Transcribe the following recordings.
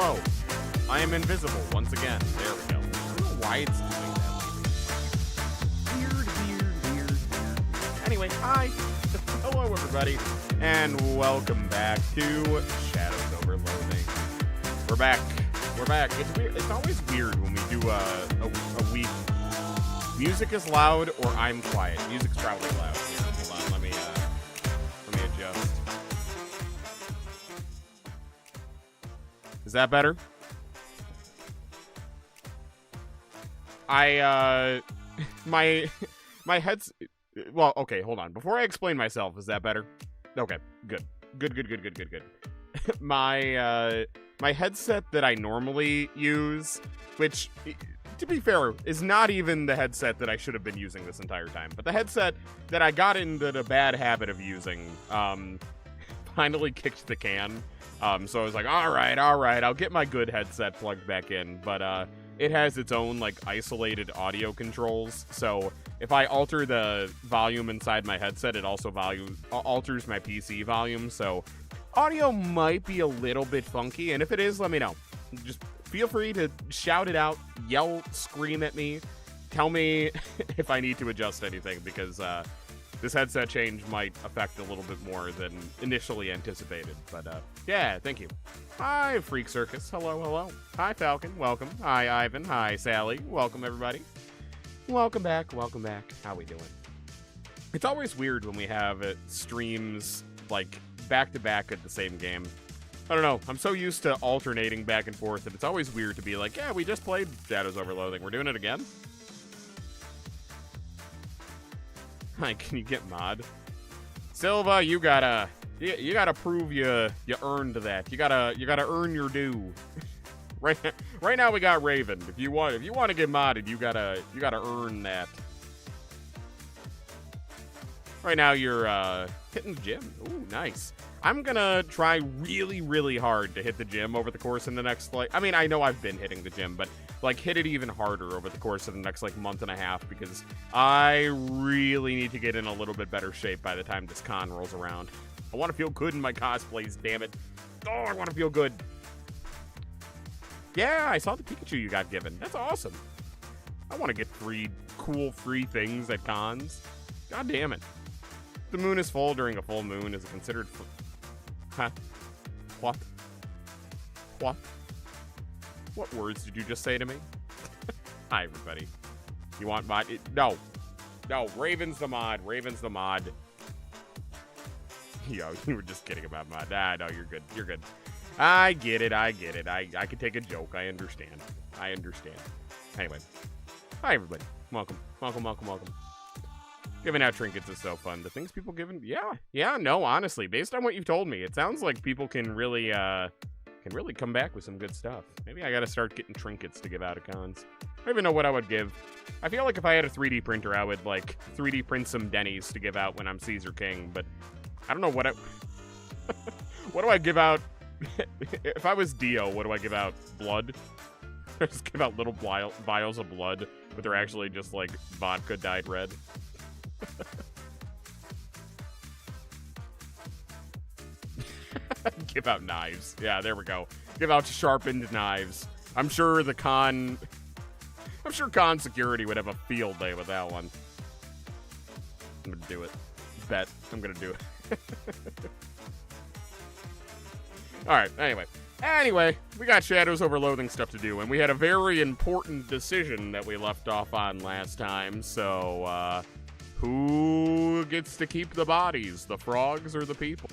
hello. I am invisible once again. There we go. I don't know why it's doing that. Weird. Anyway, hi. Hello, everybody. And welcome back to Shadows Over Loathing. We're back. It's weird. It's always weird when we do a week. Music is loud or I'm quiet. Music's probably loud. Here, hold on. Let me adjust. Is that better? My head's, well, okay, hold on. Before I explain myself, is that better? Okay, good. My headset that I normally use, which, to be fair, is not even the headset that I should have been using this entire time, but the headset that I got into the bad habit of using, finally kicked the can. So I was like, all right, I'll get my good headset plugged back in, but, it has its own, like, isolated audio controls, so if I alter the volume inside my headset, it also alters my PC volume, so audio might be a little bit funky, and if it is, let me know. Just feel free to shout it out, yell, scream at me, tell me if I need to adjust anything, because, this headset change might affect a little bit more than initially anticipated. But, yeah, thank you. Hi, Freak Circus. Hello. Hi, Falcon. Welcome. Hi, Ivan. Hi, Sally. Welcome, everybody. Welcome back. How we doing? It's always weird when we have streams, like, back-to-back at the same game. I don't know. I'm so used to alternating back and forth that it's always weird to be like, yeah, we just played Shadows Over Loathing. We're doing it again? Like, can you get mod? Silva, you gotta prove you earned that. You gotta earn your due. Right now we got Raven. If you want to get modded, you gotta earn that. Right now you're hitting the gym. Ooh, nice. I'm gonna try really, really hard to hit the gym over the course of the next, like, I mean, I know I've been hitting the gym, but, like, hit it even harder over the course of the next, like, month and a half, because I really need to get in a little bit better shape by the time this con rolls around. I want to feel good in my cosplays, damn it. Oh, I want to feel good. Yeah, I saw the Pikachu you got given. That's awesome. I want to get cool free things at cons. God damn it. The moon is full during a full moon. Is it considered... Huh? What? What words did you just say to me? Hi, everybody. You want mod? No, Raven's the mod. Yo, you were just kidding about mod. Ah, no, you're good. I get it. I could take a joke. I understand. Anyway. Hi, everybody. Welcome. Giving out trinkets is so fun. The things people giving, yeah, no, honestly, based on what you've told me, it sounds like people can really come back with some good stuff. Maybe I gotta start getting trinkets to give out at cons. I don't even know what I would give. I feel like if I had a 3D printer, I would, like, 3D print some Denny's to give out when I'm Caesar King, but I don't know what what do I give out? If I was Dio, what do I give out? Blood? I just give out little vials of blood, but they're actually just, like, vodka dyed red. Give out knives. Yeah, there we go. Give out sharpened knives. I'm sure con security would have a field day with that one. I'm gonna do it. Bet. I'm gonna do it. Alright, anyway, we got Shadows Over Loathing stuff to do, and we had a very important decision that we left off on last time, so, who gets to keep the bodies, the frogs or the people?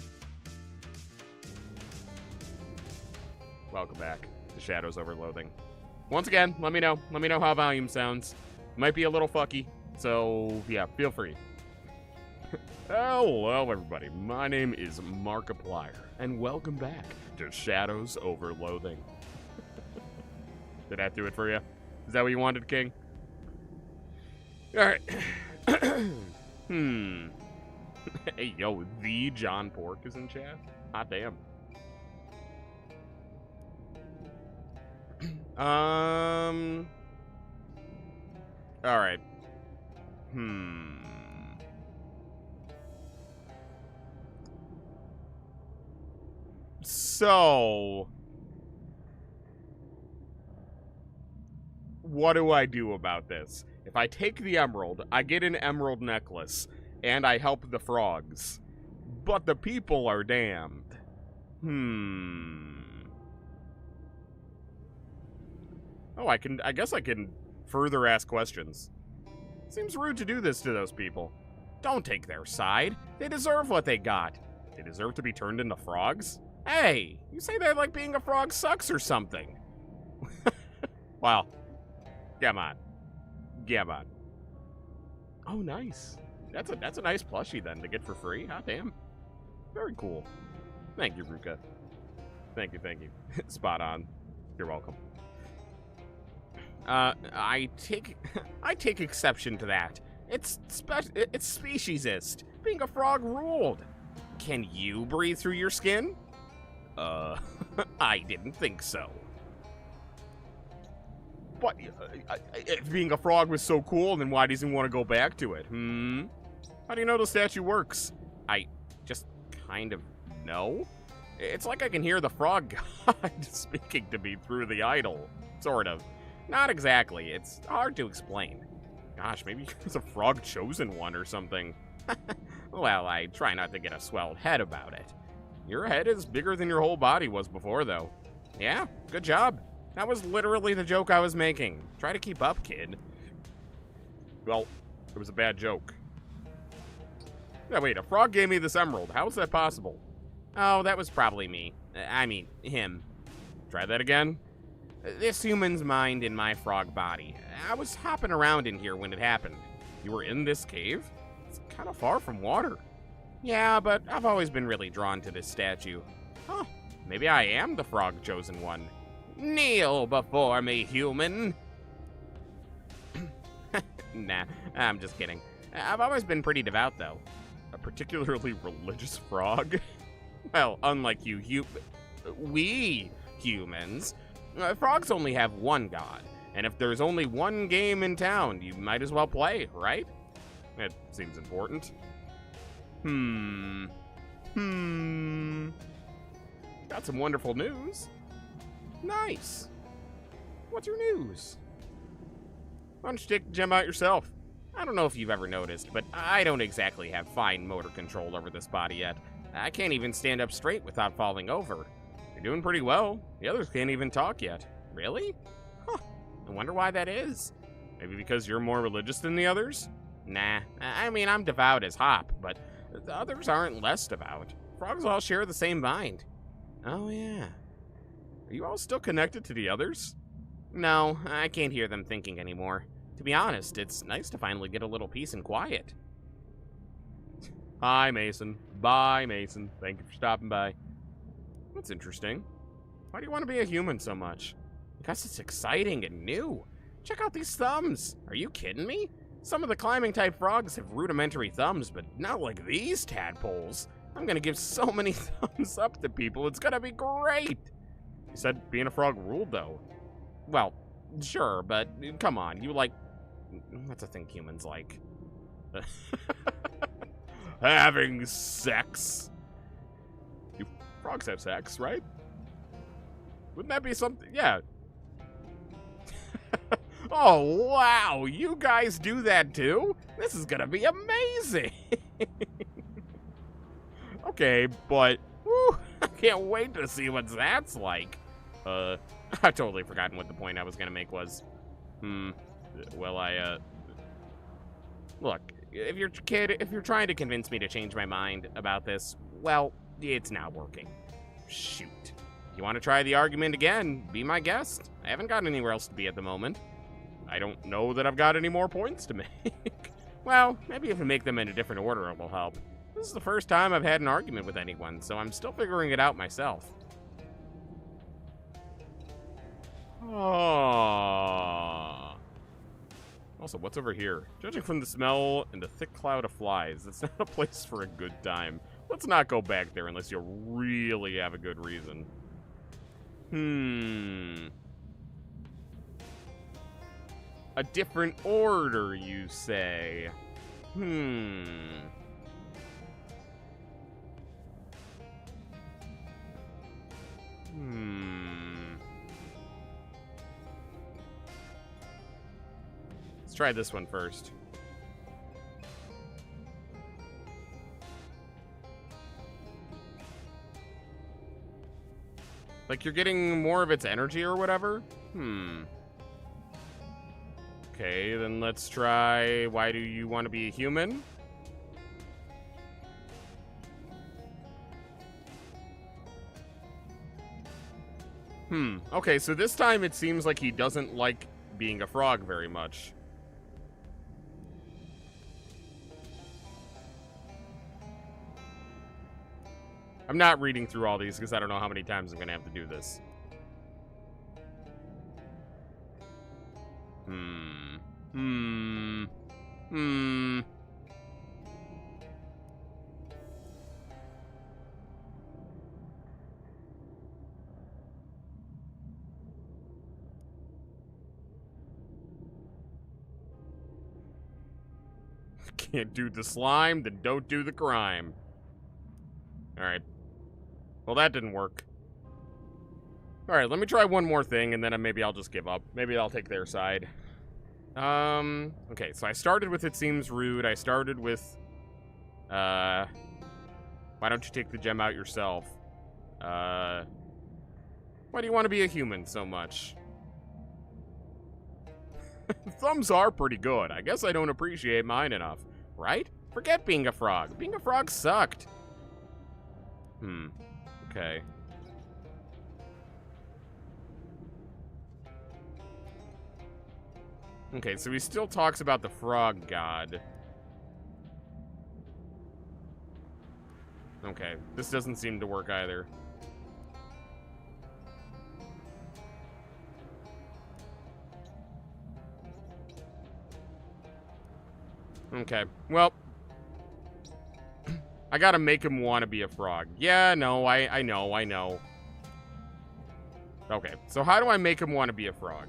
Welcome back to Shadows Over Loathing. Once again, let me know how volume sounds. Might be a little fucky, so yeah, feel free. Hello, everybody. My name is Markiplier, and welcome back to Shadows Over Loathing. Did that do it for you? Is that what you wanted, King? Alright. Hey, yo, the John Pork is in chat? Hot damn. Alright. So, what do I do about this? If I take the emerald, I get an emerald necklace, and I help the frogs. But the people are damned. Oh, I guess I can further ask questions. Seems rude to do this to those people. Don't take their side. They deserve what they got. They deserve to be turned into frogs? Hey, you say that like being a frog sucks or something. Well, come on. Come on. Oh, nice. That's a nice plushie then to get for free. Hot damn. Very cool. Thank you, Ruka. Thank you. Spot on. You're welcome. I take exception to that. It's speciesist. Being a frog ruled. Can you breathe through your skin? I didn't think so. But if being a frog was so cool, then why does he want to go back to it? How do you know the statue works? I just kind of know. It's like I can hear the frog god speaking to me through the idol. Sort of. Not exactly. It's hard to explain. Gosh, maybe it's a frog chosen one or something. Well, I try not to get a swelled head about it. Your head is bigger than your whole body was before, though. Yeah, good job. That was literally the joke I was making. Try to keep up, kid. Well, it was a bad joke. Yeah, wait, a frog gave me this emerald. How is that possible? Oh, that was probably me. I mean, him. Try that again? This human's mind in my frog body. I was hopping around in here when it happened. You were in this cave? It's kind of far from water. Yeah, but I've always been really drawn to this statue. Huh, maybe I am the frog chosen one. Kneel before me, human. Nah, I'm just kidding. I've always been pretty devout, though. A particularly religious frog? Well, unlike you, we humans, frogs only have one god. And if there's only one game in town, you might as well play, right? It seems important. Got some wonderful news. Nice. What's your news? Why don't you take the gem out yourself? I don't know if you've ever noticed, but I don't exactly have fine motor control over this body yet. I can't even stand up straight without falling over. You're doing pretty well. The others can't even talk yet. Really? Huh. I wonder why that is. Maybe because you're more religious than the others? Nah. I mean, I'm devout as hop, but the others aren't less devout. Frogs all share the same mind. Oh, yeah. Are you all still connected to the others? No, I can't hear them thinking anymore. To be honest, it's nice to finally get a little peace and quiet. Hi, Mason. Bye, Mason. Thank you for stopping by. That's interesting. Why do you want to be a human so much? Because it's exciting and new. Check out these thumbs. Are you kidding me? Some of the climbing-type frogs have rudimentary thumbs, but not like these tadpoles. I'm gonna give so many thumbs up to people. It's gonna be great. You said being a frog ruled, though. Well, sure, but come on. You like... What's a thing humans like? Having sex. You frogs have sex, right? Wouldn't that be something? Yeah. Oh, wow. You guys do that too? This is gonna be amazing. Okay, but whew, I can't wait to see what that's like. I've totally forgotten what the point I was gonna make was. Well, look, if you're trying to convince me to change my mind about this, well, it's not working. Shoot. You want to try the argument again? Be my guest. I haven't got anywhere else to be at the moment. I don't know that I've got any more points to make. Well, maybe if we make them in a different order, it will help. This is the first time I've had an argument with anyone, so I'm still figuring it out myself. Aww. Also, what's over here? Judging from the smell and the thick cloud of flies, it's not a place for a good time. Let's not go back there unless you really have a good reason. A different order, you say? try this one first. Like, you're getting more of its energy or whatever? Okay, then let's try, why do you want to be a human? Okay, so this time it seems like he doesn't like being a frog very much. I'm not reading through all these because I don't know how many times I'm going to have to do this. Can't do the slime, then don't do the crime. Alright. Well, that didn't work. Alright, let me try one more thing, and then maybe I'll just give up. Maybe I'll take their side. Okay, so I started with It Seems Rude. I started with, why don't you take the gem out yourself? Why do you want to be a human so much? Thumbs are pretty good. I guess I don't appreciate mine enough. Right? Forget being a frog. Being a frog sucked. Okay. Okay, so he still talks about the frog god. Okay, this doesn't seem to work either. Okay, well, I gotta make him want to be a frog. Yeah, no, I know. Okay, so how do I make him want to be a frog?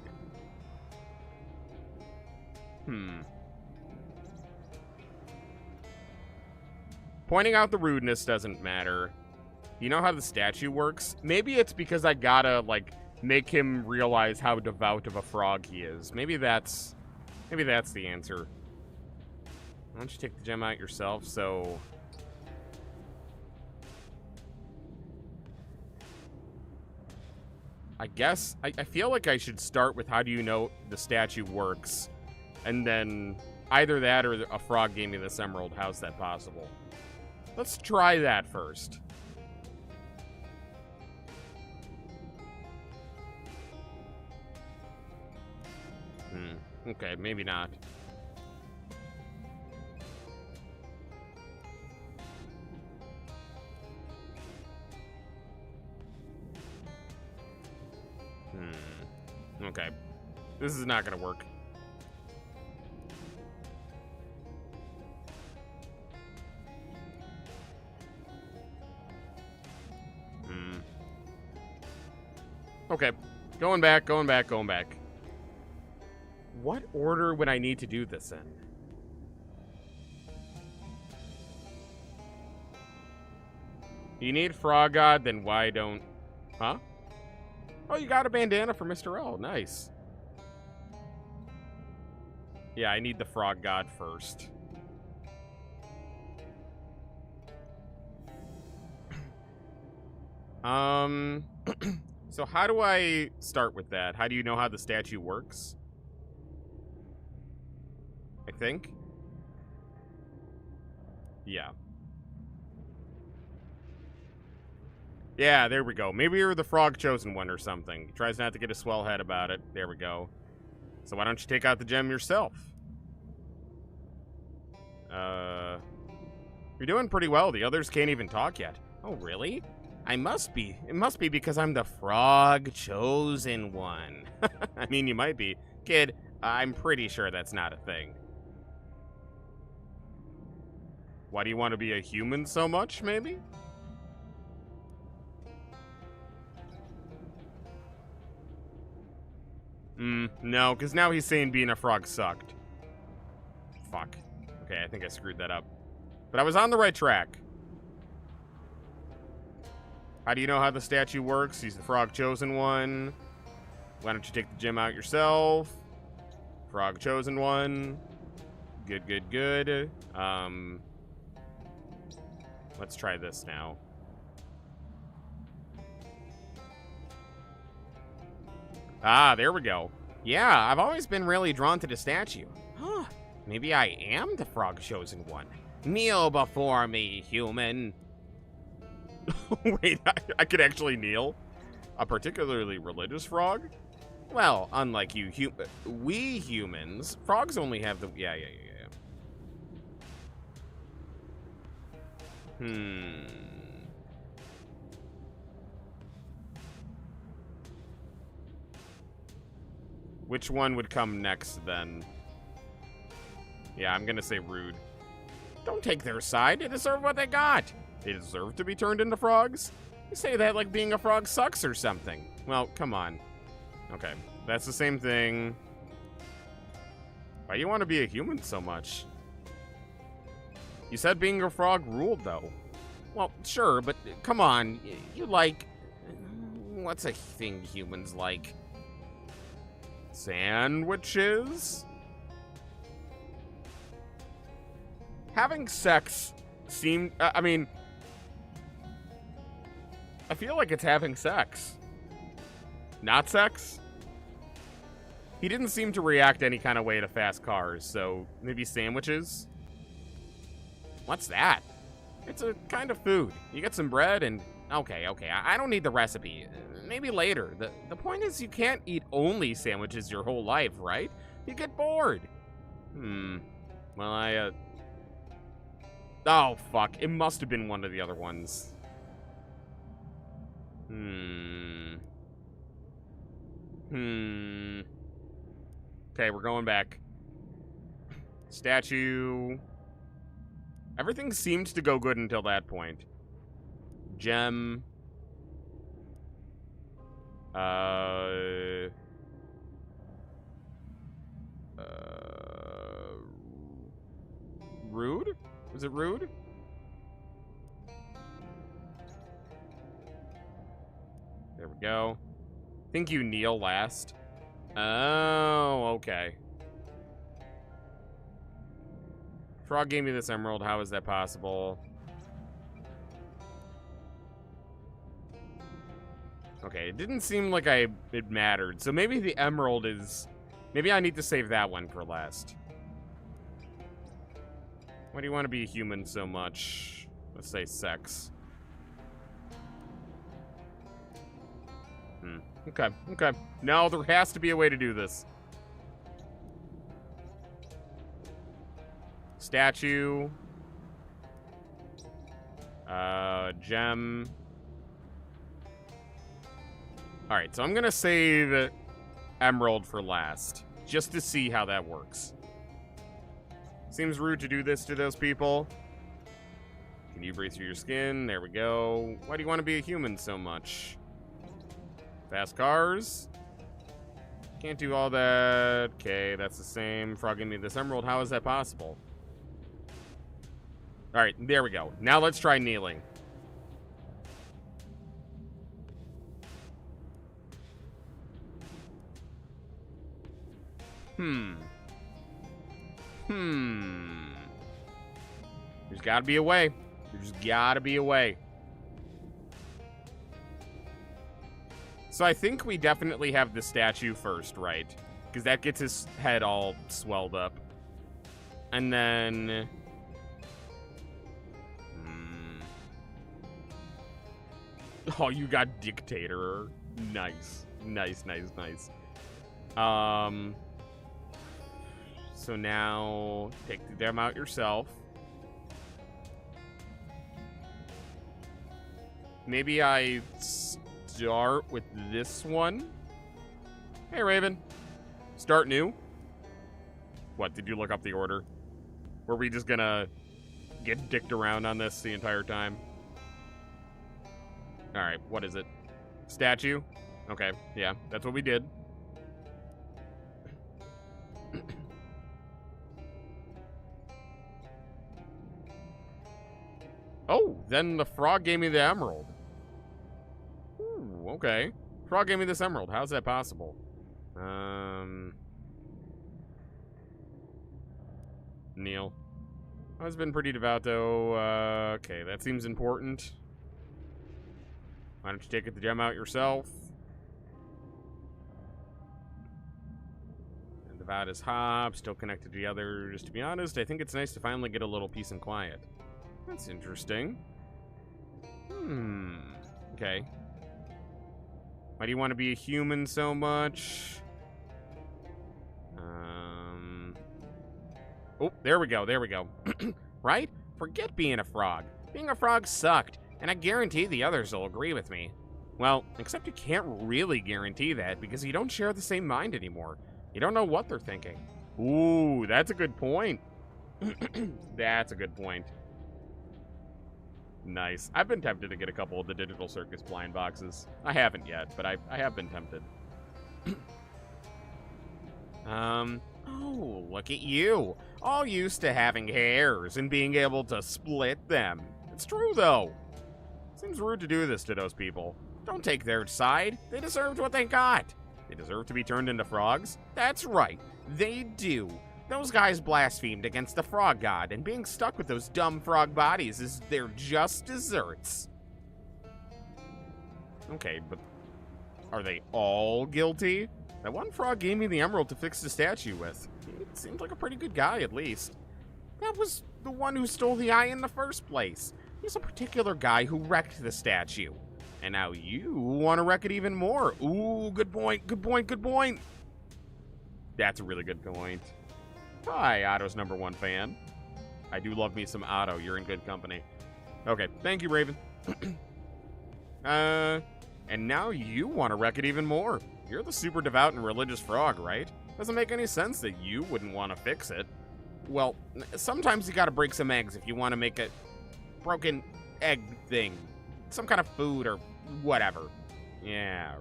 Pointing out the rudeness doesn't matter. You know how the statue works? Maybe it's because I gotta, like, make him realize how devout of a frog he is. Maybe that's the answer. Why don't you take the gem out yourself, so... I guess, I feel like I should start with how do you know the statue works, and then either that or a frog gave me this emerald. How's that possible? Let's try that first. Okay, maybe not. Okay. This is not gonna work. Okay. Going back. What order would I need to do this in? You need Frog God, then why don't... Huh? Oh, you got a bandana for Mr. L. Nice. Yeah, I need the Frog God first. So how do I start with that? How do you know how the statue works? I think. Yeah. Yeah, there we go. Maybe you're the frog chosen one or something. He tries not to get a swell head about it. There we go. So why don't you take out the gem yourself? You're doing pretty well. The others can't even talk yet. Oh, really? I must be. It must be because I'm the frog chosen one. I mean, you might be. Kid, I'm pretty sure that's not a thing. Why do you want to be a human so much, maybe? No, because now he's saying being a frog sucked. Fuck. Okay, I think I screwed that up. But I was on the right track. How do you know how the statue works? He's the frog chosen one. Why don't you take the gem out yourself? Frog chosen one. Good, good, good. Let's try this now. Ah, there we go. Yeah, I've always been really drawn to the statue. Huh. Maybe I am the frog chosen one. Kneel before me, human. Wait, I could actually kneel? A particularly religious frog? Well, unlike you, we humans, frogs only have the... Yeah. Which one would come next, then? Yeah, I'm gonna say rude. Don't take their side. They deserve what they got. They deserve to be turned into frogs? You say that like being a frog sucks or something. Well, come on. Okay, that's the same thing. Why do you want to be a human so much? You said being a frog ruled, though. Well, sure, but come on. You like... What's a thing humans like? Sandwiches? Having sex seemed... I mean... I feel like it's having sex. Not sex? He didn't seem to react any kind of way to fast cars, so maybe sandwiches? What's that? It's a kind of food. You get some bread and... Okay, I don't need the recipe. Maybe later. The point is you can't eat only sandwiches your whole life, right? You get bored. Well, Oh, fuck. It must have been one of the other ones. Okay, we're going back. Statue. Everything seemed to go good until that point. Gem. Rude? Was it rude? There we go. Think you kneel last. Oh, okay. Frog gave me this emerald. How is that possible? Okay, it didn't seem like it mattered. So maybe the emerald is... Maybe I need to save that one for last. Why do you want to be a human so much? Let's say sex. Okay. No, there has to be a way to do this. Statue. Gem. Alright, so I'm gonna save emerald for last, just to see how that works. Seems rude to do this to those people. Can you breathe through your skin? There we go. Why do you want to be a human so much? Fast cars. Can't do all that. Okay, that's the same. Frog gave me this emerald. How is that possible? Alright, there we go. Now let's try kneeling. There's gotta be a way. There's gotta be a way. So I think we definitely have the statue first, right? Because that gets his head all swelled up. And then... Oh, you got dictator. Nice. Nice. So now, take them out yourself. Maybe I start with this one. Hey, Raven. Start new? What, did you look up the order? Were we just gonna get dicked around on this the entire time? Alright, what is it? Statue? Okay, yeah, that's what we did. Oh, then the frog gave me the emerald. Ooh, okay. Frog gave me this emerald. How's that possible? Kneel. I've been pretty devout, though. Okay, that seems important. Why don't you take the gem out yourself? And devout as Hop, still connected to the others. To be honest, I think it's nice to finally get a little peace and quiet. That's interesting. Okay. Why do you want to be a human so much? Oh, there we go, there we go. Right? Forget being a frog. Being a frog sucked, and I guarantee the others will agree with me. Well, except you can't really guarantee that because you don't share the same mind anymore. You don't know what they're thinking. Ooh, that's a good point. That's a good point. Nice. I've been tempted to get a couple of the Digital Circus blind boxes. I haven't yet, but I have been tempted. Oh, look at you. All used to having hairs and being able to split them. It's true, though. Seems rude to do this to those people. Don't take their side. They deserved what they got. They deserve to be turned into frogs? That's right. They do. Those guys blasphemed against the frog god, and being stuck with those dumb frog bodies is their just desserts. Okay, but are they all guilty? That one frog gave me the emerald to fix the statue with. He seemed like a pretty good guy, at least. That was the one who stole the eye in the first place. He's a particular guy who wrecked the statue. And now you want to wreck it even more. Ooh, good point, good point, good point. That's a really good point. Hi, Otto's #1 fan. I do love me some Otto. You're in good company. Okay, thank you, Raven. And now you want to wreck it even more. You're the super devout and religious frog, right? Doesn't make any sense that you wouldn't want to fix it. Well, sometimes you gotta break some eggs if you want to make a broken egg thing. Some kind of food or whatever. Yeah,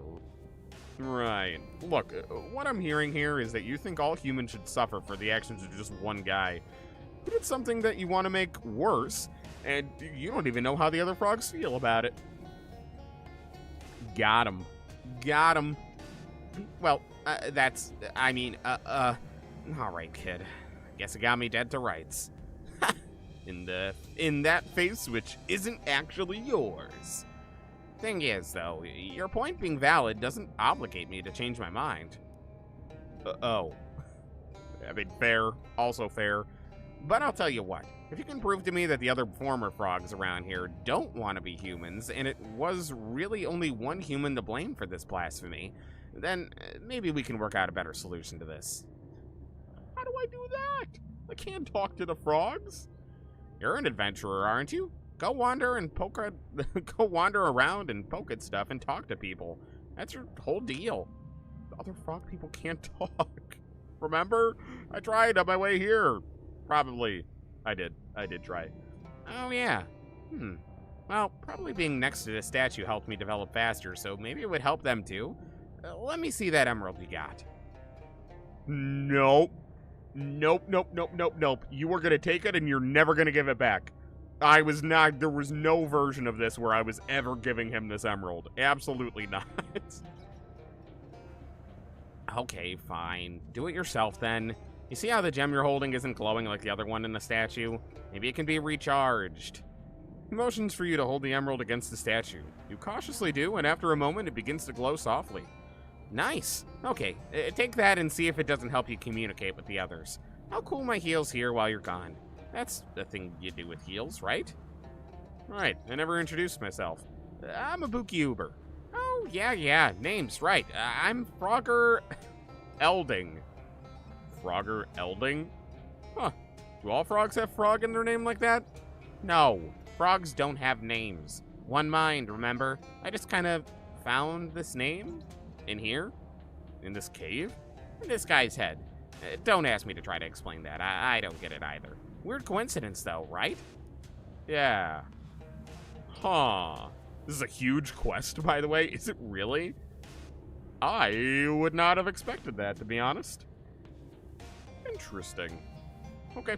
right. Look, what I'm hearing here is that you think all humans should suffer for the actions of just one guy. But it's something that you want to make worse, and you don't even know how the other frogs feel about it. Got him. Got him. Well, all right, kid. Guess it got me dead to rights. in that face which isn't actually yours. Thing is, though, your point being valid doesn't obligate me to change my mind. Oh. I mean, fair. Also fair. But I'll tell you what. If you can prove to me that the other former frogs around here don't want to be humans, and it was really only one human to blame for this blasphemy, then maybe we can work out a better solution to this. How do I do that? I can't talk to the frogs. You're an adventurer, aren't you? Go wander around and poke at stuff and talk to people. That's your whole deal. The other frog people can't talk. Remember? I tried on my way here. Probably. I did try. Oh, yeah. Well, probably being next to the statue helped me develop faster, so maybe it would help them too. Let me see that emerald you got. Nope. Nope. You are gonna take it and you're never gonna give it back. There was no version of this where I was ever giving him this emerald. Absolutely not. Okay, fine. Do it yourself then. You see how the gem you're holding isn't glowing like the other one in the statue? Maybe it can be recharged. He motions for you to hold the emerald against the statue. You cautiously do, and after a moment, it begins to glow softly. Nice. Okay, take that and see if it doesn't help you communicate with the others. I'll cool my heels here while you're gone. That's the thing you do with heels, right? Right, I never introduced myself. I'm a Buki Uber. Oh, yeah, names, right. I'm Frogger Elding. Frogger Elding? Huh. Do all frogs have frog in their name like that? No, frogs don't have names. One mind, remember? I just kind of found this name in here, in this cave, in this guy's head. Don't ask me to try to explain that. I don't get it either. Weird coincidence, though, right? Yeah. Huh. This is a huge quest, by the way. Is it really? I would not have expected that, to be honest. Interesting. Okay.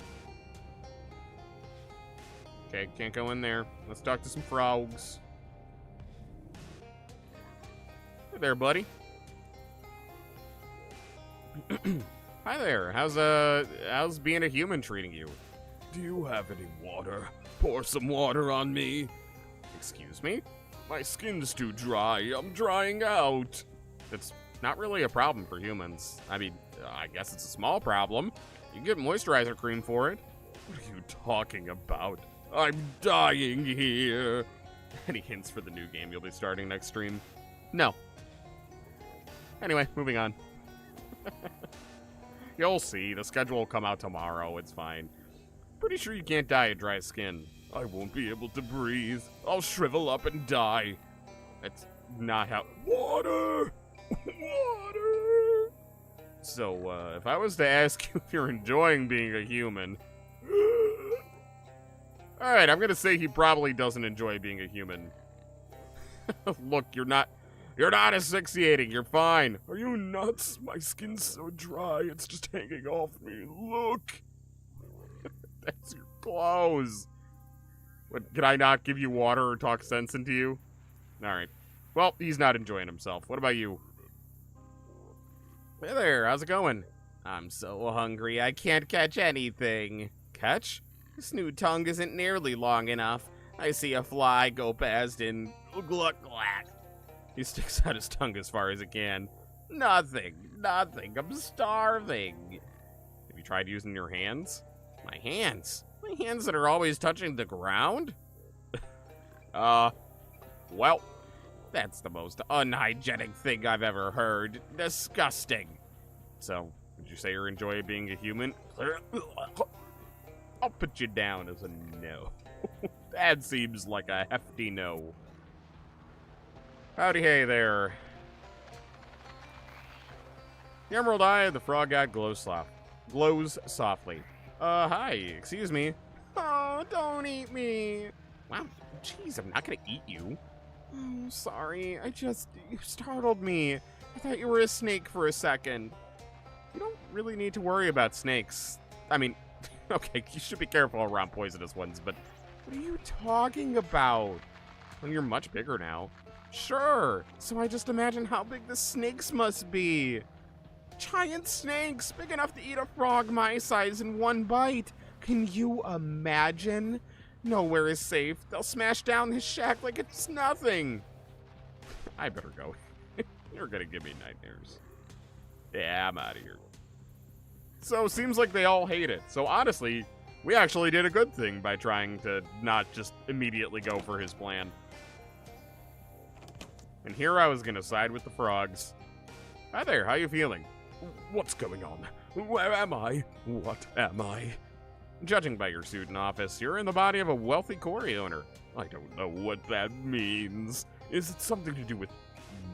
Okay, can't go in there. Let's talk to some frogs. Hey there, buddy. Hi there. How's being a human treating you? Do you have any water? Pour some water on me. Excuse me? My skin's too dry. I'm drying out. It's not really a problem for humans. I mean, I guess it's a small problem. You can get moisturizer cream for it. What are you talking about? I'm dying here. Any hints for the new game you'll be starting next stream? No. Anyway, moving on. You'll see. The schedule will come out tomorrow. It's fine. Pretty sure you can't die of dry skin. I won't be able to breathe. I'll shrivel up and die. That's not how... Water! Water! So, if I was to ask you if you're enjoying being a human... Alright, I'm gonna say he probably doesn't enjoy being a human. Look, you're not asphyxiating. You're fine. Are you nuts? My skin's so dry, it's just hanging off me. Look! That's your clothes. What, can I not give you water or talk sense into you? Alright. Well, he's not enjoying himself. What about you? Hey there, how's it going? I'm so hungry, I can't catch anything. Catch? This new tongue isn't nearly long enough. I see a fly go past and gluck gluck. He sticks out his tongue as far as it can. Nothing, I'm starving. Have you tried using your hands? My hands? My hands that are always touching the ground? Well, that's the most unhygienic thing I've ever heard. Disgusting. So, would you say you're enjoying being a human? I'll put you down as a no. That seems like a hefty no. Howdy hey there. The emerald eye of the frog god glows softly. Hi, excuse me. Oh, don't eat me. Wow, jeez, I'm not gonna eat you. Oh, sorry, you startled me. I thought you were a snake for a second. You don't really need to worry about snakes. I mean, okay, you should be careful around poisonous ones, but what are you talking about? Well, you're much bigger now. Sure, so I just imagine how big the snakes must be. Giant snakes, big enough to eat a frog my size in one bite. Can you imagine? Nowhere is safe. They'll smash down this shack like it's nothing. I better go. You're gonna give me nightmares. Yeah, I'm out of here. So, seems like they all hate it. So, honestly, we actually did a good thing by trying to not just immediately go for his plan. And here I was gonna side with the frogs. Hi there, how you feeling? What's going on? Where am I? What am I? Judging by your suit and office, you're in the body of a wealthy quarry owner. I don't know what that means. Is it something to do with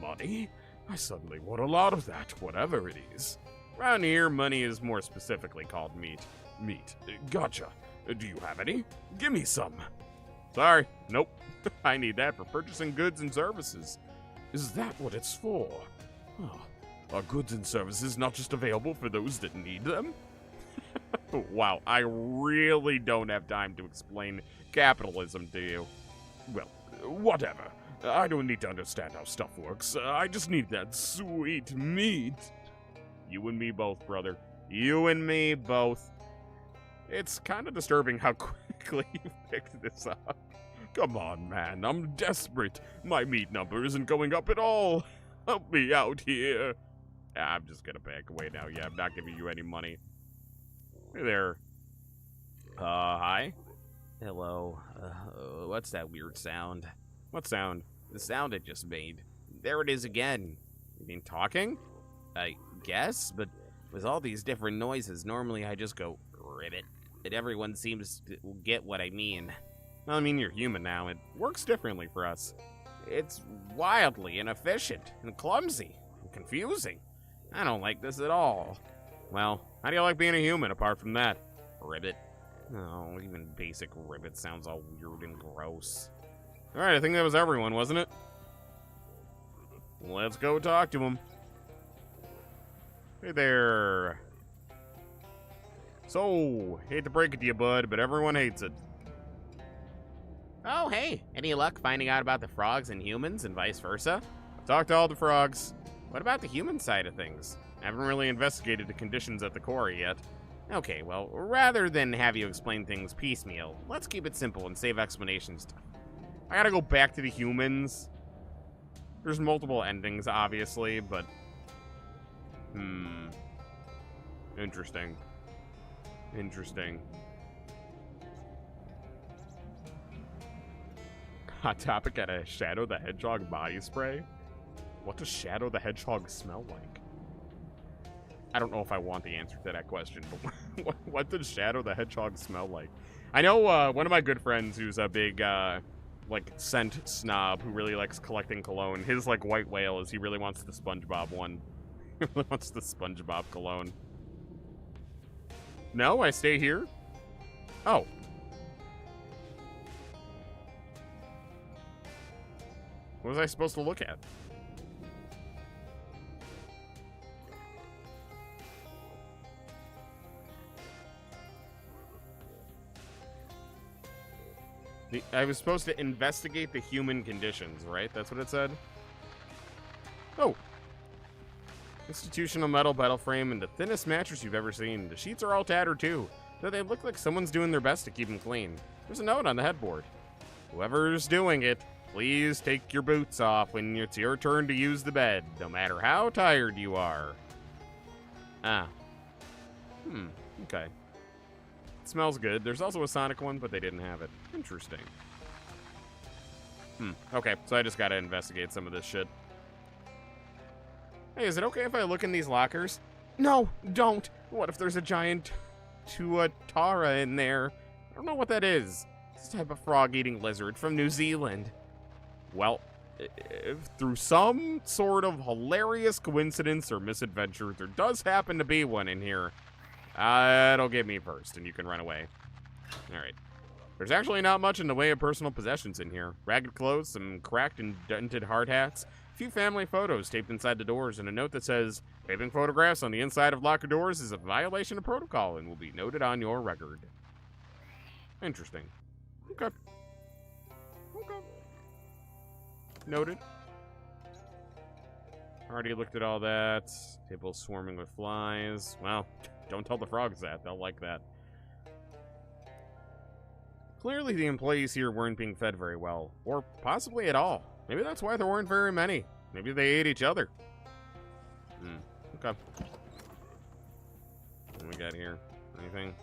money? I suddenly want a lot of that, whatever it is. Around here, money is more specifically called meat. Meat. Gotcha. Do you have any? Give me some. Sorry, nope. I need that for purchasing goods and services. Is that what it's for? Oh, are goods and services not just available for those that need them? Wow, I really don't have time to explain capitalism to you. Well, whatever. I don't need to understand how stuff works. I just need that sweet meat. You and me both, brother. You and me both. It's kind of disturbing how quickly you picked this up. Come on, man. I'm desperate. My meat number isn't going up at all. Help me out here. I'm just gonna back away now. Yeah, I'm not giving you any money. Hey there. Hi? Hello. What's that weird sound? What sound? The sound it just made. There it is again. You mean talking? I guess, but with all these different noises, normally I just go, ribbit. And everyone seems to get what I mean. Well, I mean, you're human now. It works differently for us. It's wildly inefficient and clumsy and confusing. I don't like this at all. Well, how do you like being a human apart from that? Ribbit. Oh, even basic ribbit sounds all weird and gross. Alright, I think that was everyone, wasn't it? Let's go talk to him. Hey there. So, hate to break it to you, bud, but everyone hates it. Oh, hey. Any luck finding out about the frogs and humans and vice versa? Talk to all the frogs. What about the human side of things? I haven't really investigated the conditions at the quarry yet. Okay, well, rather than have you explain things piecemeal, let's keep it simple and save explanations. I gotta go back to the humans. There's multiple endings, obviously, but... Interesting. Interesting. Hot topic at a Shadow the Hedgehog body spray? What does Shadow the Hedgehog smell like? I don't know if I want the answer to that question, but what does Shadow the Hedgehog smell like? I know one of my good friends who's a big, like, scent snob who really likes collecting cologne. His, like, white whale is he really wants the SpongeBob one. He really wants the SpongeBob cologne. No, I stay here? Oh. What was I supposed to look at? I was supposed to investigate the human conditions, right? That's what it said? Oh. Institutional metal battle frame and the thinnest mattress you've ever seen. The sheets are all tattered too, though they look like someone's doing their best to keep them clean. There's a note on the headboard. Whoever's doing it, please take your boots off when it's your turn to use the bed, no matter how tired you are. Ah. Okay. It smells good. There's also a Sonic one, but they didn't have it. Interesting. Okay, so I just gotta investigate some of this shit. Hey, is it okay if I look in these lockers? No, don't! What if there's a giant tuatara in there? I don't know what that is. It's a type of frog-eating lizard from New Zealand. Well, if through some sort of hilarious coincidence or misadventure, there does happen to be one in here. It'll get me first, and you can run away. Alright. There's actually not much in the way of personal possessions in here. Ragged clothes, some cracked and dented hard hats, a few family photos taped inside the doors, and a note that says, taping photographs on the inside of locker doors is a violation of protocol and will be noted on your record. Interesting. Okay. Noted. Already looked at all that. Table swarming with flies. Well, don't tell the frogs that. They'll like that. Clearly the employees here weren't being fed very well. Or possibly at all. Maybe that's why there weren't very many. Maybe they ate each other. Okay. What do we got here? Anything?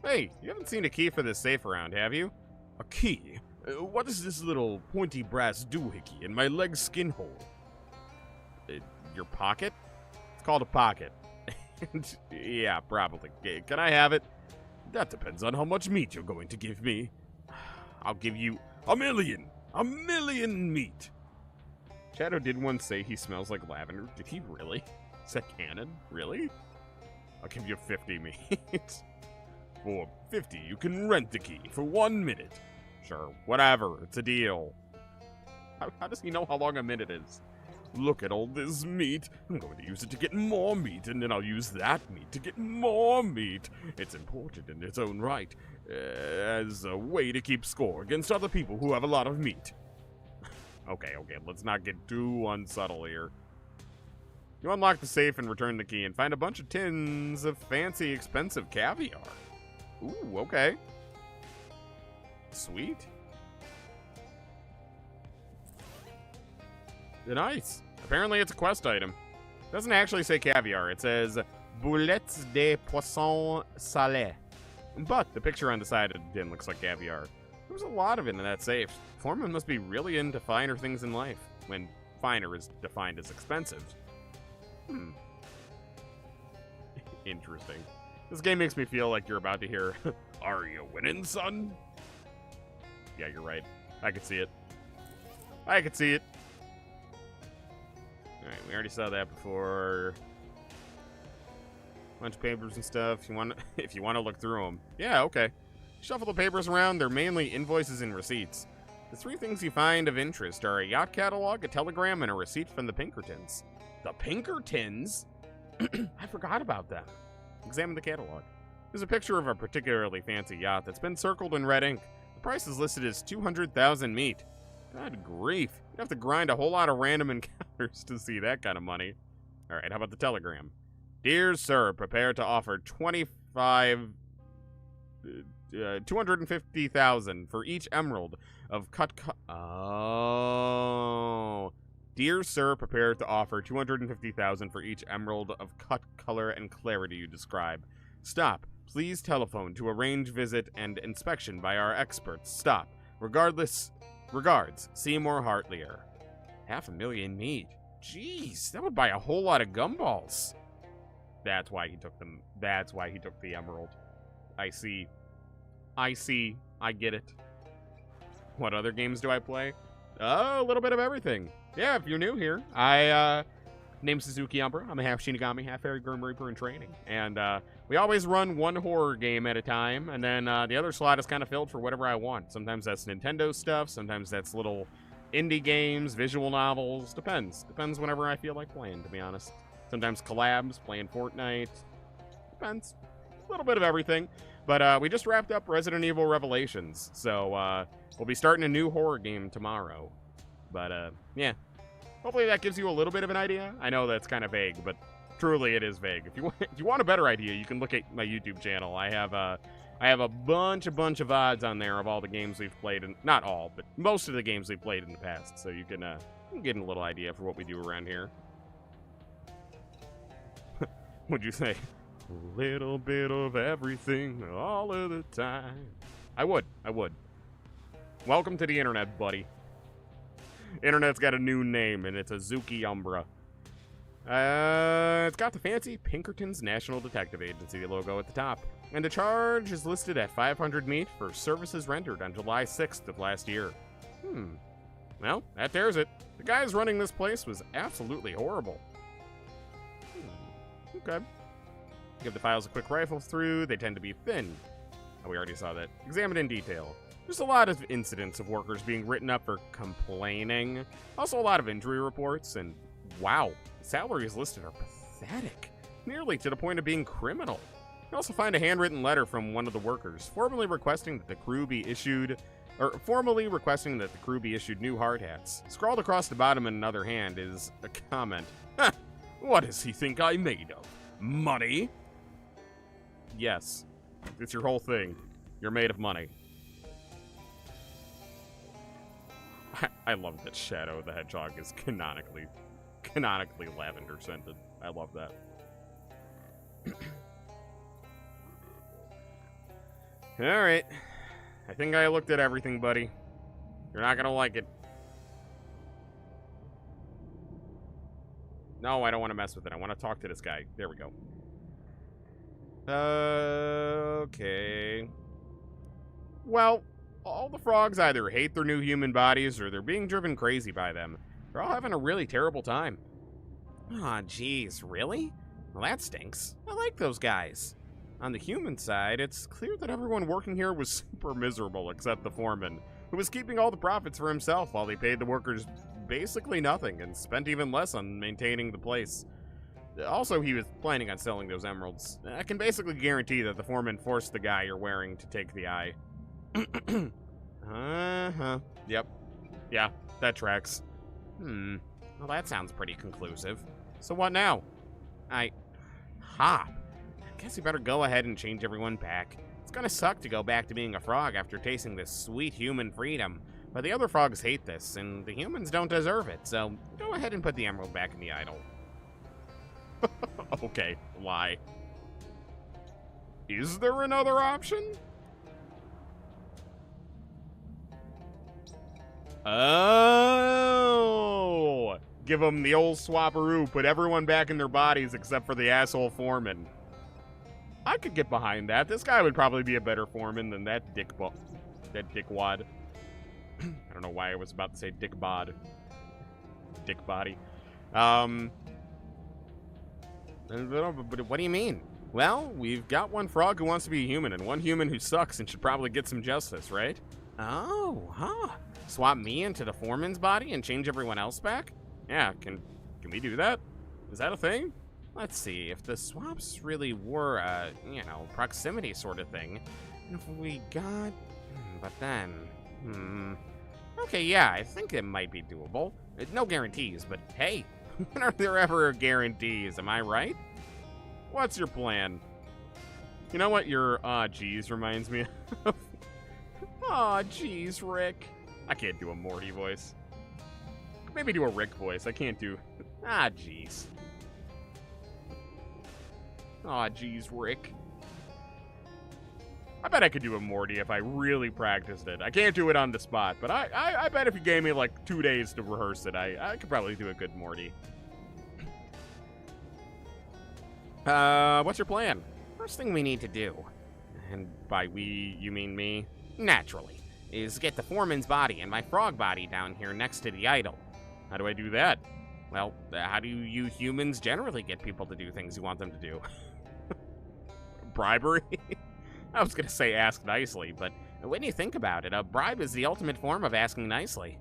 Hey, you haven't seen a key for this safe around, have you? A key? What is this little pointy brass doohickey in my leg skin hole? Your pocket? It's called a pocket. Yeah, probably. Can I have it? That depends on how much meat you're going to give me. I'll give you a million meat. Shadow did once say he smells like lavender. Did he really? Is that canon? Really? I'll give you 50 meat. For 50, you can rent the key for 1 minute. Sure, whatever. It's a deal. How does he know how long a minute is? Look at all this meat. I'm going to use it to get more meat, and then I'll use that meat to get more meat. It's important in its own right, as a way to keep score against other people who have a lot of meat. Okay, let's not get too unsubtle here. You unlock the safe and return the key and find a bunch of tins of fancy, expensive caviar. Ooh, okay. Sweet. Nice. Apparently it's a quest item. It doesn't actually say caviar. It says boulettes de poisson salé. But the picture on the side of the tin looks like caviar. There's a lot of it in that safe. Foreman must be really into finer things in life, when finer is defined as expensive. Interesting. This game makes me feel like you're about to hear, "Are you winning, son?" Yeah, you're right. I could see it. I could see it. Alright, we already saw that before. Bunch of papers and stuff. If you want to look through them. Yeah, okay. Shuffle the papers around. They're mainly invoices and receipts. The three things you find of interest are a yacht catalog, a telegram, and a receipt from the Pinkertons. The Pinkertons? I forgot about them. Examine the catalog. There's a picture of a particularly fancy yacht that's been circled in red ink. The price is listed as 200,000 meat. God grief. You'd have to grind a whole lot of random encounters to see that kind of money. All right, how about the telegram? Dear sir, prepare to offer 250,000 for each emerald of Oh. Dear sir, prepare to offer 250,000 for each emerald of cut, color, and clarity you describe. Stop. Please telephone to arrange visit and inspection by our experts. Stop. Regards, Seymour Hartlier. 500,000 meat. Jeez, that would buy a whole lot of gumballs. That's why he took them. That's why he took the emerald. I see. I get it. What other games do I play? Oh, a little bit of everything. Yeah, if you're new here, I named Suzuki Umbra. I'm a half Shinigami, half Fairy Grim Reaper in training. And we always run one horror game at a time, and then the other slot is kind of filled for whatever I want. Sometimes that's Nintendo stuff, sometimes that's little indie games, visual novels. Depends whenever I feel like playing, to be honest. Sometimes collabs, playing Fortnite. Depends. A little bit of everything. But we just wrapped up Resident Evil Revelations, so we'll be starting a new horror game tomorrow. But yeah, hopefully that gives you a little bit of an idea. I know that's kind of vague, but truly it is vague. If you want a better idea, you can look at my YouTube channel. I have a bunch of VODs on there of all the games we've played, and not all, but most of the games we've played in the past, so you can get a little idea for what we do around here. What'd you say? A little bit of everything, all of the time. I would. Welcome to the internet, buddy. Internet's got a new name, and it's Azuki Umbra. It's got the fancy Pinkerton's National Detective Agency logo at the top. And the charge is listed at 500 meat for services rendered on July 6th of last year. Well, that tears it. The guys running this place was absolutely horrible. Okay. Give the files a quick rifle through. They tend to be thin. Oh, we already saw that. Examine in detail. There's a lot of incidents of workers being written up for complaining. Also a lot of injury reports, and wow, the salaries listed are pathetic. Nearly to the point of being criminal. You also find a handwritten letter from one of the workers, formally requesting that the crew be issued new hard hats. Scrawled across the bottom in another hand is a comment. Ha! What does he think I'm made of? Money? Yes. It's your whole thing. You're made of money. I love that Shadow the Hedgehog is canonically lavender scented. I love that. Alright. I think I looked at everything, buddy. You're not gonna like it. No, I don't want to mess with it. I want to talk to this guy. There we go. Okay. Well, all the frogs either hate their new human bodies or they're being driven crazy by them. They're all having a really terrible time. Aw, geez, really? Well, that stinks. I like those guys. On the human side, it's clear that everyone working here was super miserable except the foreman, who was keeping all the profits for himself while he paid the workers basically nothing and spent even less on maintaining the place. Also, he was planning on selling those emeralds. I can basically guarantee that the foreman forced the guy you're wearing to take the eye. Yep. Yeah, that tracks. Well, that sounds pretty conclusive. So what now? I Guess you better go ahead and change everyone back. It's gonna suck to go back to being a frog after tasting this sweet human freedom. But the other frogs hate this, and the humans don't deserve it, so go ahead and put the emerald back in the idol. Okay, lie. Is there another option? Oh! Give them the old swapperoo, put everyone back in their bodies except for the asshole foreman. I could get behind that. This guy would probably be a better foreman than that dickwad. I don't know why I was about to say dickbod. Dick body. But what do you mean? Well, we've got one frog who wants to be a human and one human who sucks and should probably get some justice, right? Oh, huh. Swap me into the foreman's body and change everyone else back? Yeah, can we do that? Is that a thing? Let's see, if the swaps really were a, proximity sort of thing, if we got... But then... Okay, yeah, I think it might be doable. No guarantees, but hey, when are there ever guarantees, am I right? What's your plan? You know what your aw geez reminds me of? Aw geez, Rick. I can't do a Morty voice. Maybe do a Rick voice. I can't do ah jeez. Aw geez, Rick. I bet I could do a Morty if I really practiced it. I can't do it on the spot, but I bet if you gave me like 2 days to rehearse it, I could probably do a good Morty. What's your plan? First thing we need to do, And by we, you mean me? naturally, is get the foreman's body and my frog body down here next to the idol. How do I do that? Well, how do you humans generally get people to do things you want them to do? Bribery? I was gonna say ask nicely, but when you think about it, a bribe is the ultimate form of asking nicely.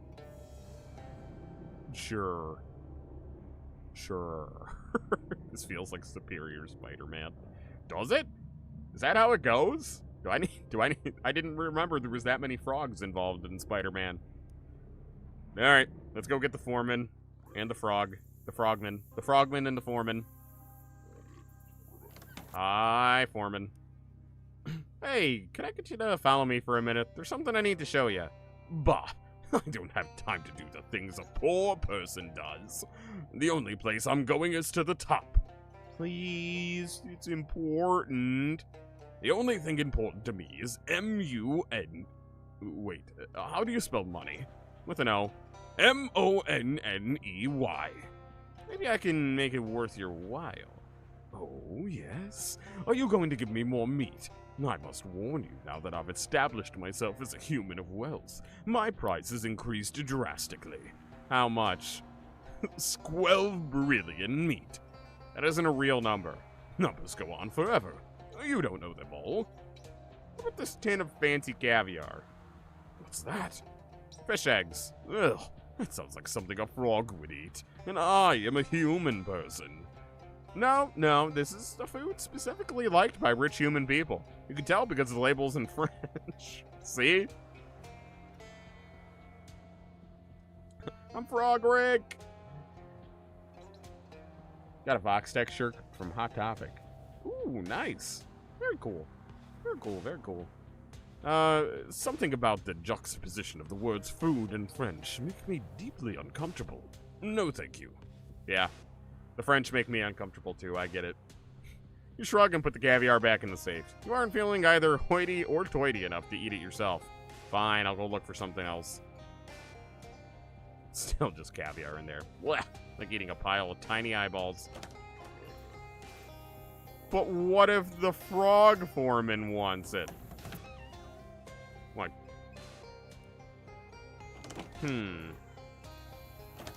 Sure. This feels like Superior Spider-Man. Does it? Is that how it goes? I didn't remember there was that many frogs involved in Spider-Man. Alright, let's go get the foreman and the frogman. The frogman and the foreman. Hi, foreman. Hey, can I get you to follow me for a minute? There's something I need to show you. Bah! I don't have time to do the things a poor person does. The only place I'm going is to the top. Please, it's important. The only thing important to me is M-U-N... Wait, how do you spell money? With an O. M-O-N-N-E-Y. Maybe I can make it worth your while. Oh, yes? Are you going to give me more meat? I must warn you, now that I've established myself as a human of wealth, my price has increased drastically. How much? 12 brillion meat. That isn't a real number. Numbers go on forever. You don't know them all. What about this tin of fancy caviar? What's that? Fish eggs. Ugh, that sounds like something a frog would eat. And I am a human person. No, this is a food specifically liked by rich human people. You can tell because the label's in French. See? I'm Frog Rick. Got a Vox texture from Hot Topic. Ooh, nice. Very cool. Very cool. Something about the juxtaposition of the words food and French make me deeply uncomfortable. No, thank you. Yeah. The French make me uncomfortable too, I get it. You shrug and put the caviar back in the safe. You aren't feeling either hoity or toity enough to eat it yourself. Fine, I'll go look for something else. Still just caviar in there. Blech, like eating a pile of tiny eyeballs. But what if the frog foreman wants it? What?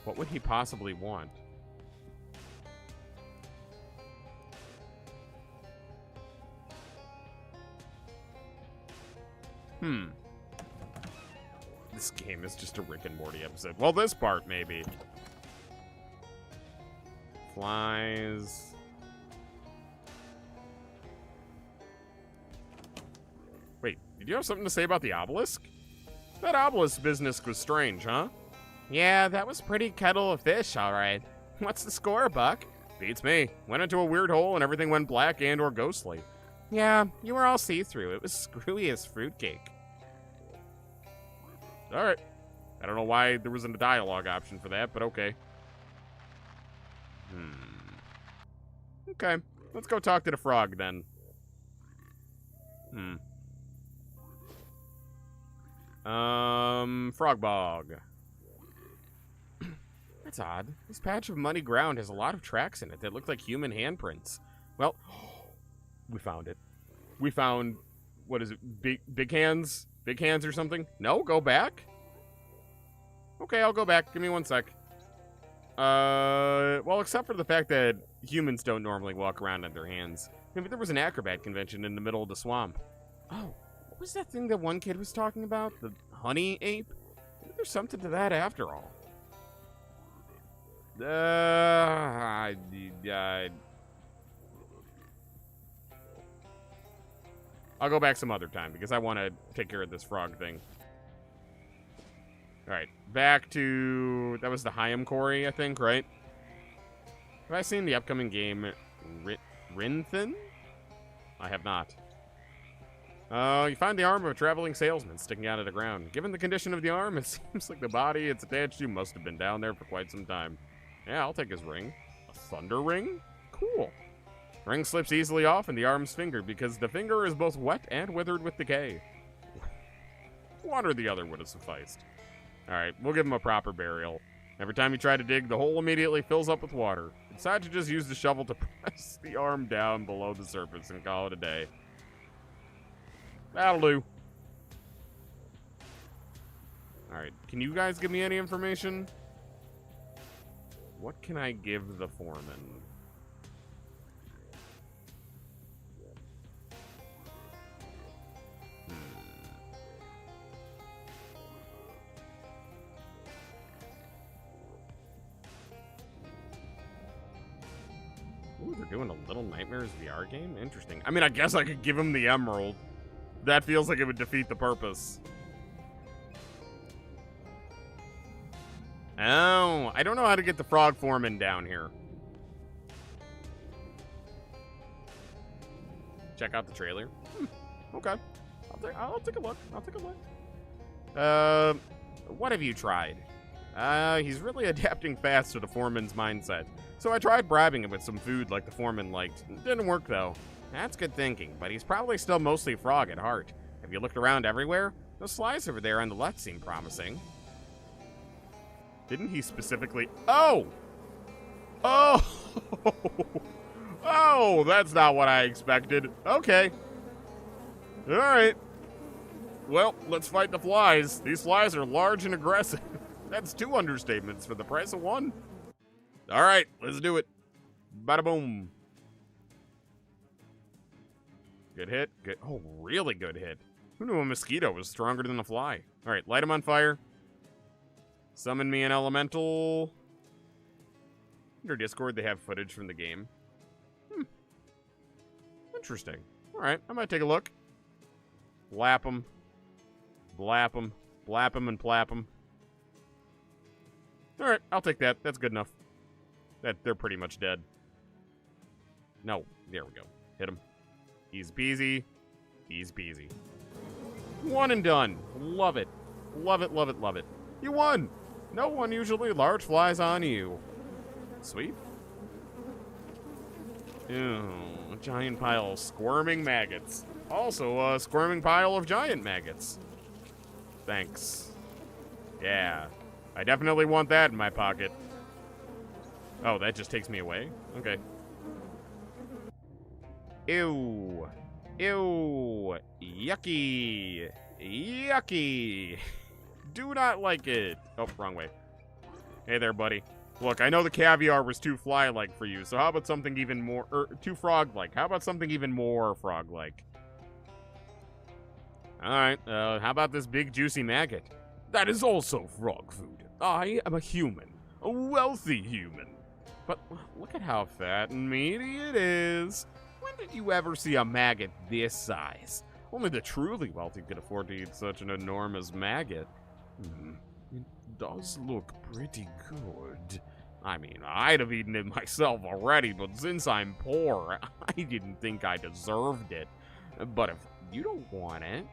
What would he possibly want? This game is just a Rick and Morty episode. Well, this part, maybe. Flies. Wait, did you have something to say about the obelisk? That obelisk business was strange, huh? Yeah, that was pretty kettle of fish, all right. What's the score, Buck? Beats me. Went into a weird hole and everything went black and or ghostly. Yeah, you were all see-through. It was screwy as fruitcake. Alright. I don't know why there wasn't a dialogue option for that, but okay. Okay. Let's go talk to the frog, then. Frog bog. That's odd. This patch of muddy ground has a lot of tracks in it that look like human handprints. Well, we found it. We found, what is it, big hands? Big hands or something? No, go back? Okay, I'll go back. Give me 1 sec. Well, except for the fact that humans don't normally walk around on their hands. Maybe there was an acrobat convention in the middle of the swamp. Oh, what was that thing that one kid was talking about? The honey ape? Maybe there's something to that after all. I'll go back some other time because I want to take care of this frog thing. Alright, back to... That was the Hyam Quarry, I think, right? Have I seen the upcoming game Rinthin? I have not. You find the arm of a traveling salesman sticking out of the ground. Given the condition of the arm, it seems like the body it's attached to must have been down there for quite some time. Yeah, I'll take his ring. A thunder ring? Cool. The ring slips easily off in the arm's finger because the finger is both wet and withered with decay. One or the other would have sufficed. Alright, we'll give him a proper burial. Every time you try to dig, the hole immediately fills up with water. Decide to just use the shovel to press the arm down below the surface and call it a day. That'll do. Alright, can you guys give me any information? What can I give the foreman? Ooh, they're doing a Little Nightmares VR game? Interesting. I mean, I guess I could give him the emerald. That feels like it would defeat the purpose. Oh, I don't know how to get the frog foreman down here. Check out the trailer. Okay. I'll take a look. I'll take a look. What have you tried? He's really adapting fast to the foreman's mindset. So I tried bribing him with some food like the foreman liked. It didn't work, though. That's good thinking, but he's probably still mostly frog at heart. Have you looked around everywhere? Those slides over there on the left seem promising. Didn't he specifically... Oh! Oh! Oh, that's not what I expected. Okay. Alright. Well, let's fight the flies. These flies are large and aggressive. That's 2 understatements for the price of 1. Alright, let's do it. Bada boom. Good hit. Good. Oh, really good hit. Who knew a mosquito was stronger than a fly? Alright, light him on fire. Summon me an elemental. Under Discord, they have footage from the game. Interesting. Alright, I might take a look. Blap him. Blap him. Blap him and plap him. Alright, I'll take that. That's good enough. They're pretty much dead. No, there we go. Hit him. Easy peasy. Easy peasy. 1 and done. Love it. Love it, love it, love it. You won! No unusually large flies on you. Sweet. Ew, a giant pile of squirming maggots. Also, a squirming pile of giant maggots. Thanks. Yeah. I definitely want that in my pocket. Oh, that just takes me away? Okay. Ew. Ew. Yucky. Yucky. Do not like it. Oh, wrong way. Hey there, buddy. Look, I know the caviar was too fly-like for you, so how about something even more... too frog-like. How about something even more frog-like? Alright, how about this big juicy maggot? That is also frog food. I am a human. A wealthy human. But look at how fat and meaty it is. When did you ever see a maggot this size? Only the truly wealthy could afford to eat such an enormous maggot. It does look pretty good. I mean, I'd have eaten it myself already, but since I'm poor, I didn't think I deserved it. But if you don't want it...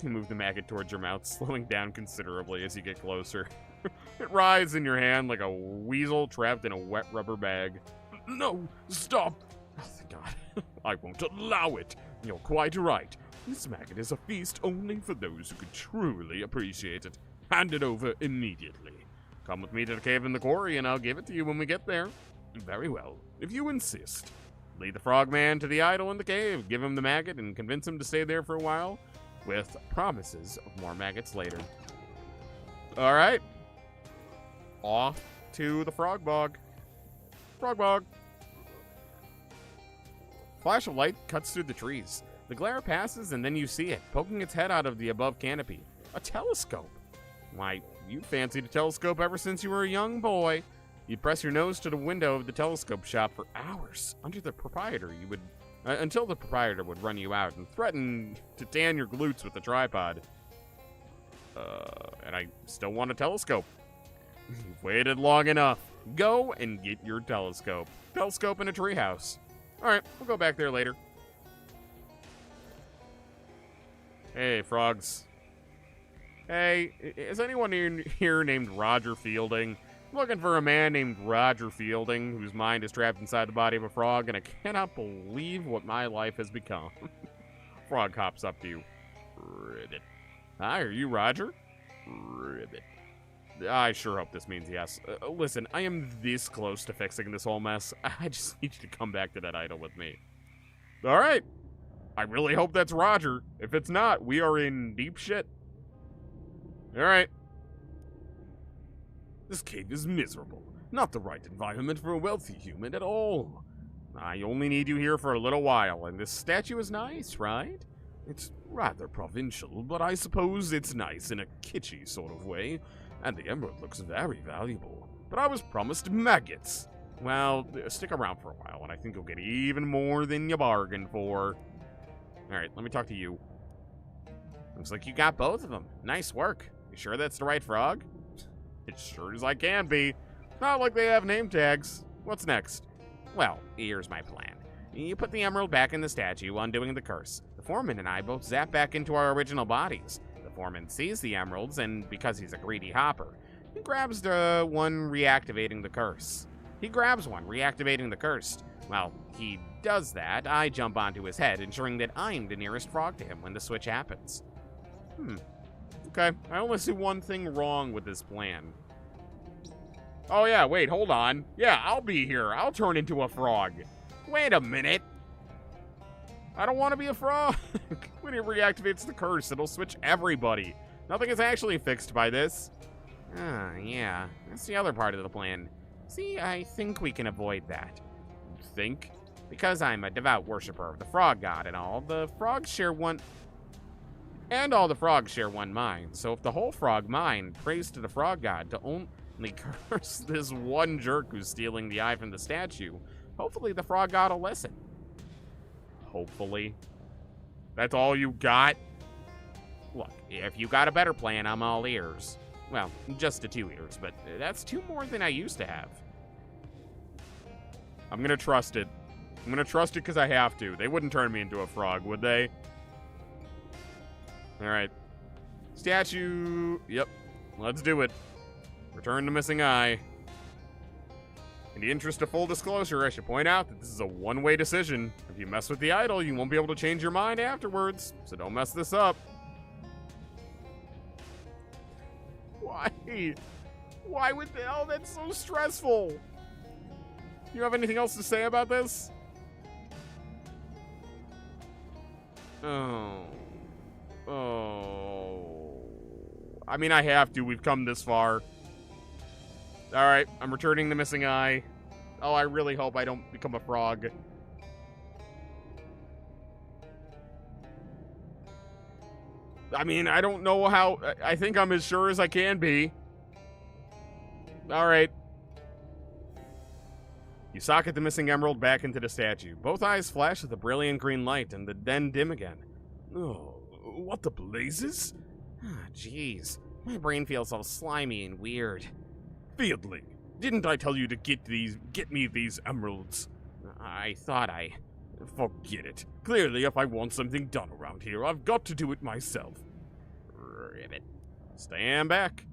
You move the maggot towards your mouth, slowing down considerably as you get closer. It writhes in your hand like a weasel trapped in a wet rubber bag. No, stop! Oh, thank God. I won't allow it. You're quite right. This maggot is a feast only for those who could truly appreciate it. Hand it over immediately. Come with me to the cave in the quarry, and I'll give it to you when we get there. Very well, if you insist. Lead the frogman to the idol in the cave, give him the maggot, and convince him to stay there for a while, with promises of more maggots later. All right. Off to the frog bog. Frog bog. Flash of light cuts through the trees. The glare passes, and then you see it, poking its head out of the above canopy. A telescope. Why, you fancied a telescope ever since you were a young boy. You'd press your nose to the window of the telescope shop for hours. Until the proprietor would run you out and threaten to tan your glutes with the tripod. And I still want a telescope. You've waited long enough. Go and get your telescope. Telescope in a treehouse. Alright, we'll go back there later. Hey, frogs. Hey, is anyone in here named Roger Fielding? I'm looking for a man named Roger Fielding whose mind is trapped inside the body of a frog, and I cannot believe what my life has become. Frog hops up to you. Ribbit. Hi, are you Roger? Ribbit. I sure hope this means yes. Listen, I am this close to fixing this whole mess. I just need you to come back to that idol with me. All right. I really hope that's Roger. If it's not, we are in deep shit. All right. This cave is miserable. Not the right environment for a wealthy human at all. I only need you here for a little while, and this statue is nice, right? It's rather provincial, but I suppose it's nice in a kitschy sort of way, and the emerald looks very valuable. But I was promised maggots. Well, stick around for a while, and I think you'll get even more than you bargained for. All right, let me talk to you. Looks like you got both of them. Nice work. You sure that's the right frog? As sure as I can be. Not like they have name tags. What's next? Well, here's my plan. You put the emerald back in the statue, undoing the curse. The foreman and I both zap back into our original bodies. The foreman sees the emeralds, and because he's a greedy hopper, he grabs the one reactivating the curse. While he does that, I jump onto his head, ensuring that I'm the nearest frog to him when the switch happens. Okay, I only see one thing wrong with this plan. Oh yeah, wait, hold on. Yeah, I'll be here. I'll turn into a frog. Wait a minute. I don't want to be a frog. When it reactivates the curse, it'll switch everybody. Nothing is actually fixed by this. Yeah, that's the other part of the plan. See, I think we can avoid that. Think? Because I'm a devout worshiper of the frog god and all, the frogs share one... And all the frogs share one mind, so if the whole frog mind prays to the frog god to only curse this one jerk who's stealing the eye from the statue, hopefully the frog god will listen. Hopefully. That's all you got? Look, if you got a better plan, I'm all ears. Well, just the 2 ears, but that's 2 more than I used to have. I'm gonna trust it. I'm gonna trust it because I have to. They wouldn't turn me into a frog, would they? Alright. Statue. Yep. Let's do it. Return the missing eye. In the interest of full disclosure, I should point out that this is a one-way decision. If you mess with the idol, you won't be able to change your mind afterwards. So don't mess this up. Why? Why would they? Oh, that's so stressful. You have anything else to say about this? Oh. I mean, I have to. We've come this far. Alright, I'm returning the missing eye. Oh, I really hope I don't become a frog. I mean, I don't know how... I think I'm as sure as I can be. Alright. You socket the missing emerald back into the statue. Both eyes flash with a brilliant green light and then dim again. Oh, what the blazes? Jeez, my brain feels all slimy and weird. Fielding, didn't I tell you to get me these emeralds? I thought I... Forget it. Clearly, if I want something done around here, I've got to do it myself. Ribbit. Stand back.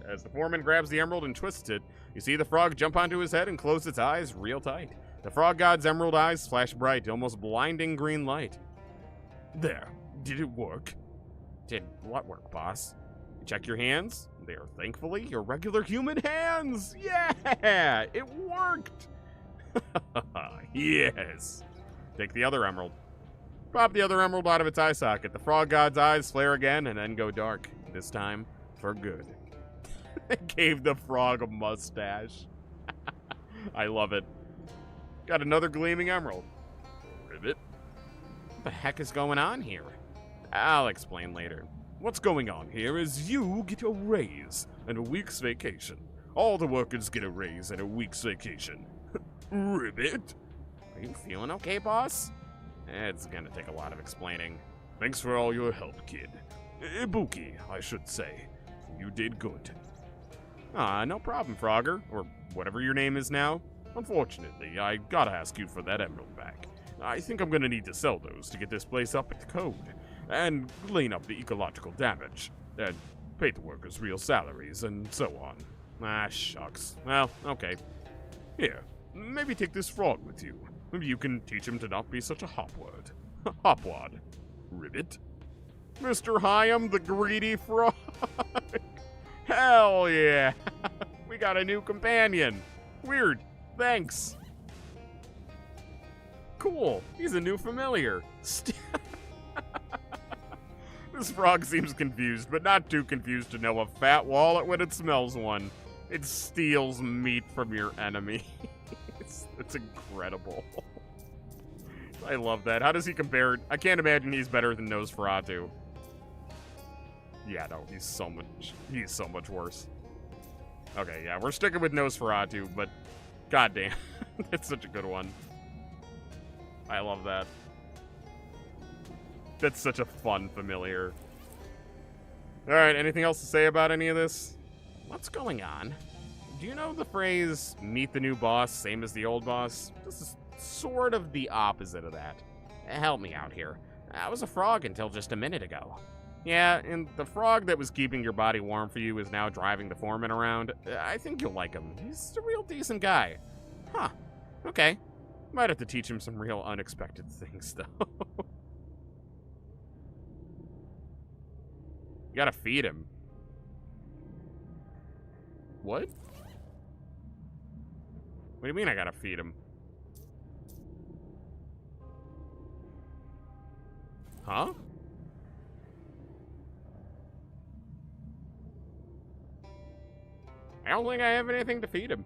As the foreman grabs the emerald and twists it, you see the frog jump onto his head and close its eyes real tight. The frog god's emerald eyes flash bright, almost blinding green light. There. Did it work? Did what work, boss? You check your hands? They are thankfully your regular human hands! Yeah! It worked! Yes. Take the other emerald. Pop the other emerald out of its eye socket. The frog god's eyes flare again and then go dark. This time, for good. It gave the frog a mustache. I love it. Got another gleaming emerald. Ribbit. What the heck is going on here? I'll explain later. What's going on here is you get a raise and a week's vacation. All the workers get a raise and a week's vacation. Ribbit. Are you feeling okay, boss? It's gonna take a lot of explaining. Thanks for all your help, kid. Ibuki, I should say. You did good. Ah, no problem, Frogger, or whatever your name is now. Unfortunately, I gotta ask you for that emerald back. I think I'm gonna need to sell those to get this place up at code, and clean up the ecological damage, and pay the workers real salaries, and so on. Ah, shucks. Well, okay. Here, maybe take this frog with you. Maybe you can teach him to not be such a hopwad. Hopwad. Ribbit? Mr. Hyam, the greedy frog. Hell yeah. We got a new companion. Weird. Thanks. Cool. He's a new familiar. This frog seems confused, but not too confused to know a fat wallet when it smells one. It steals meat from your enemy. It's incredible. I love that. How does he compare? I can't imagine he's better than Nosferatu. Yeah, no, he's so much worse. Okay, yeah, we're sticking with Nosferatu, but goddamn, it's such a good one. I love that. That's such a fun familiar. Alright, anything else to say about any of this? What's going on? Do you know the phrase, meet the new boss, same as the old boss? This is sort of the opposite of that. Help me out here. I was a frog until just a minute ago. Yeah, and the frog that was keeping your body warm for you is now driving the foreman around. I think you'll like him. He's a real decent guy. Huh. Okay. Might have to teach him some real unexpected things, though. You gotta feed him. What? What do you mean I gotta feed him? Huh? I don't think I have anything to feed him.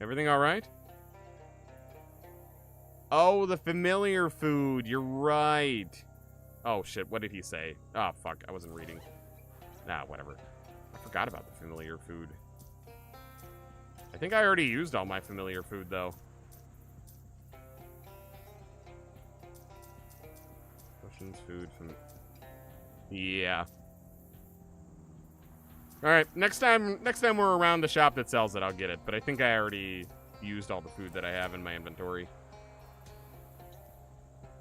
Everything alright? Oh, the familiar food. You're right. Oh, shit. What did he say? Oh, fuck. I wasn't reading. Nah, whatever. I forgot about the familiar food. I think I already used all my familiar food, though. Potions, food, yeah. Alright, next time we're around the shop that sells it, I'll get it. But I think I already used all the food that I have in my inventory.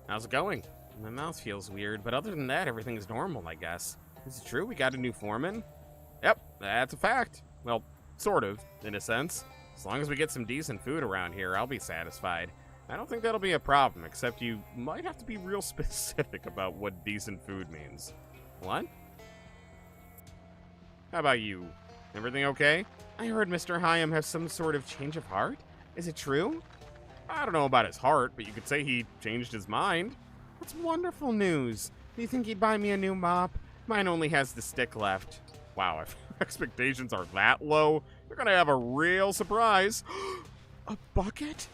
How's it going? My mouth feels weird, but other than that, everything's normal, I guess. Is it true we got a new foreman? Yep, that's a fact. Well, sort of, in a sense. As long as we get some decent food around here, I'll be satisfied. I don't think that'll be a problem, except you might have to be real specific about what decent food means. What? How about you? Everything okay? I heard Mr. Hyam has some sort of change of heart. Is it true? I don't know about his heart, but you could say he changed his mind. That's wonderful news. Do you think he'd buy me a new mop? Mine only has the stick left. Wow, if expectations are that low, you're gonna have a real surprise. A bucket?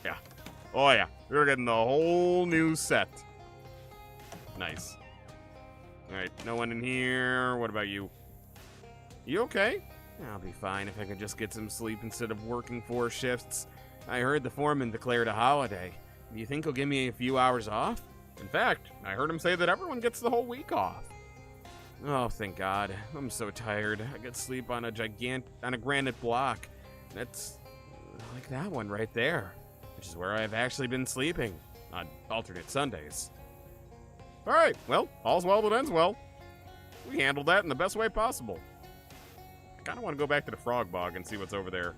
Yeah. Oh yeah, we're getting the whole new set. Nice. Alright, no one in here. What about you? You okay? I'll be fine if I can just get some sleep instead of working 4 shifts. I heard the foreman declared a holiday. Do you think he'll give me a few hours off? In fact, I heard him say that everyone gets the whole week off. Oh, thank God. I'm so tired. I could sleep on a granite block. That's like that one right there, which is where I've actually been sleeping on alternate Sundays. All right, well, all's well that ends well. We handled that in the best way possible. I kind of want to go back to the frog bog and see what's over there.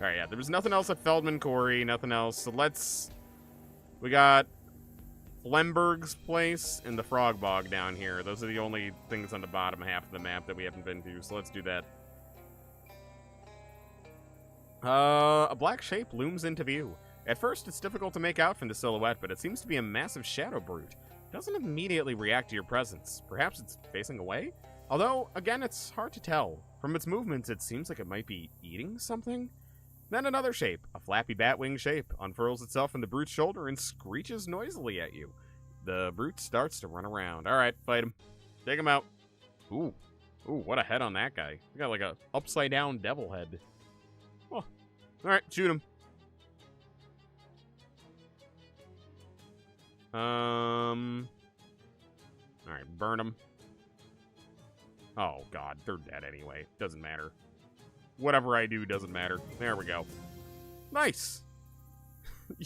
All right, yeah, there was nothing else at Feldman Quarry, nothing else. So we got Flemberg's place and the frog bog down here. Those are the only things on the bottom half of the map that we haven't been to, so let's do that. A black shape looms into view. At first, it's difficult to make out from the silhouette, but it seems to be a massive shadow brute. It doesn't immediately react to your presence. Perhaps it's facing away? Although, again, it's hard to tell. From its movements, it seems like it might be eating something. Then another shape, a flappy bat-wing shape, unfurls itself from the brute's shoulder and screeches noisily at you. The brute starts to run around. All right, fight him. Take him out. Ooh, what a head on that guy. We got like a upside-down devil head. Oh. All right, shoot him. Alright, burn them. Oh, God, they're dead anyway. Doesn't matter. Whatever I do doesn't matter. There we go. Nice!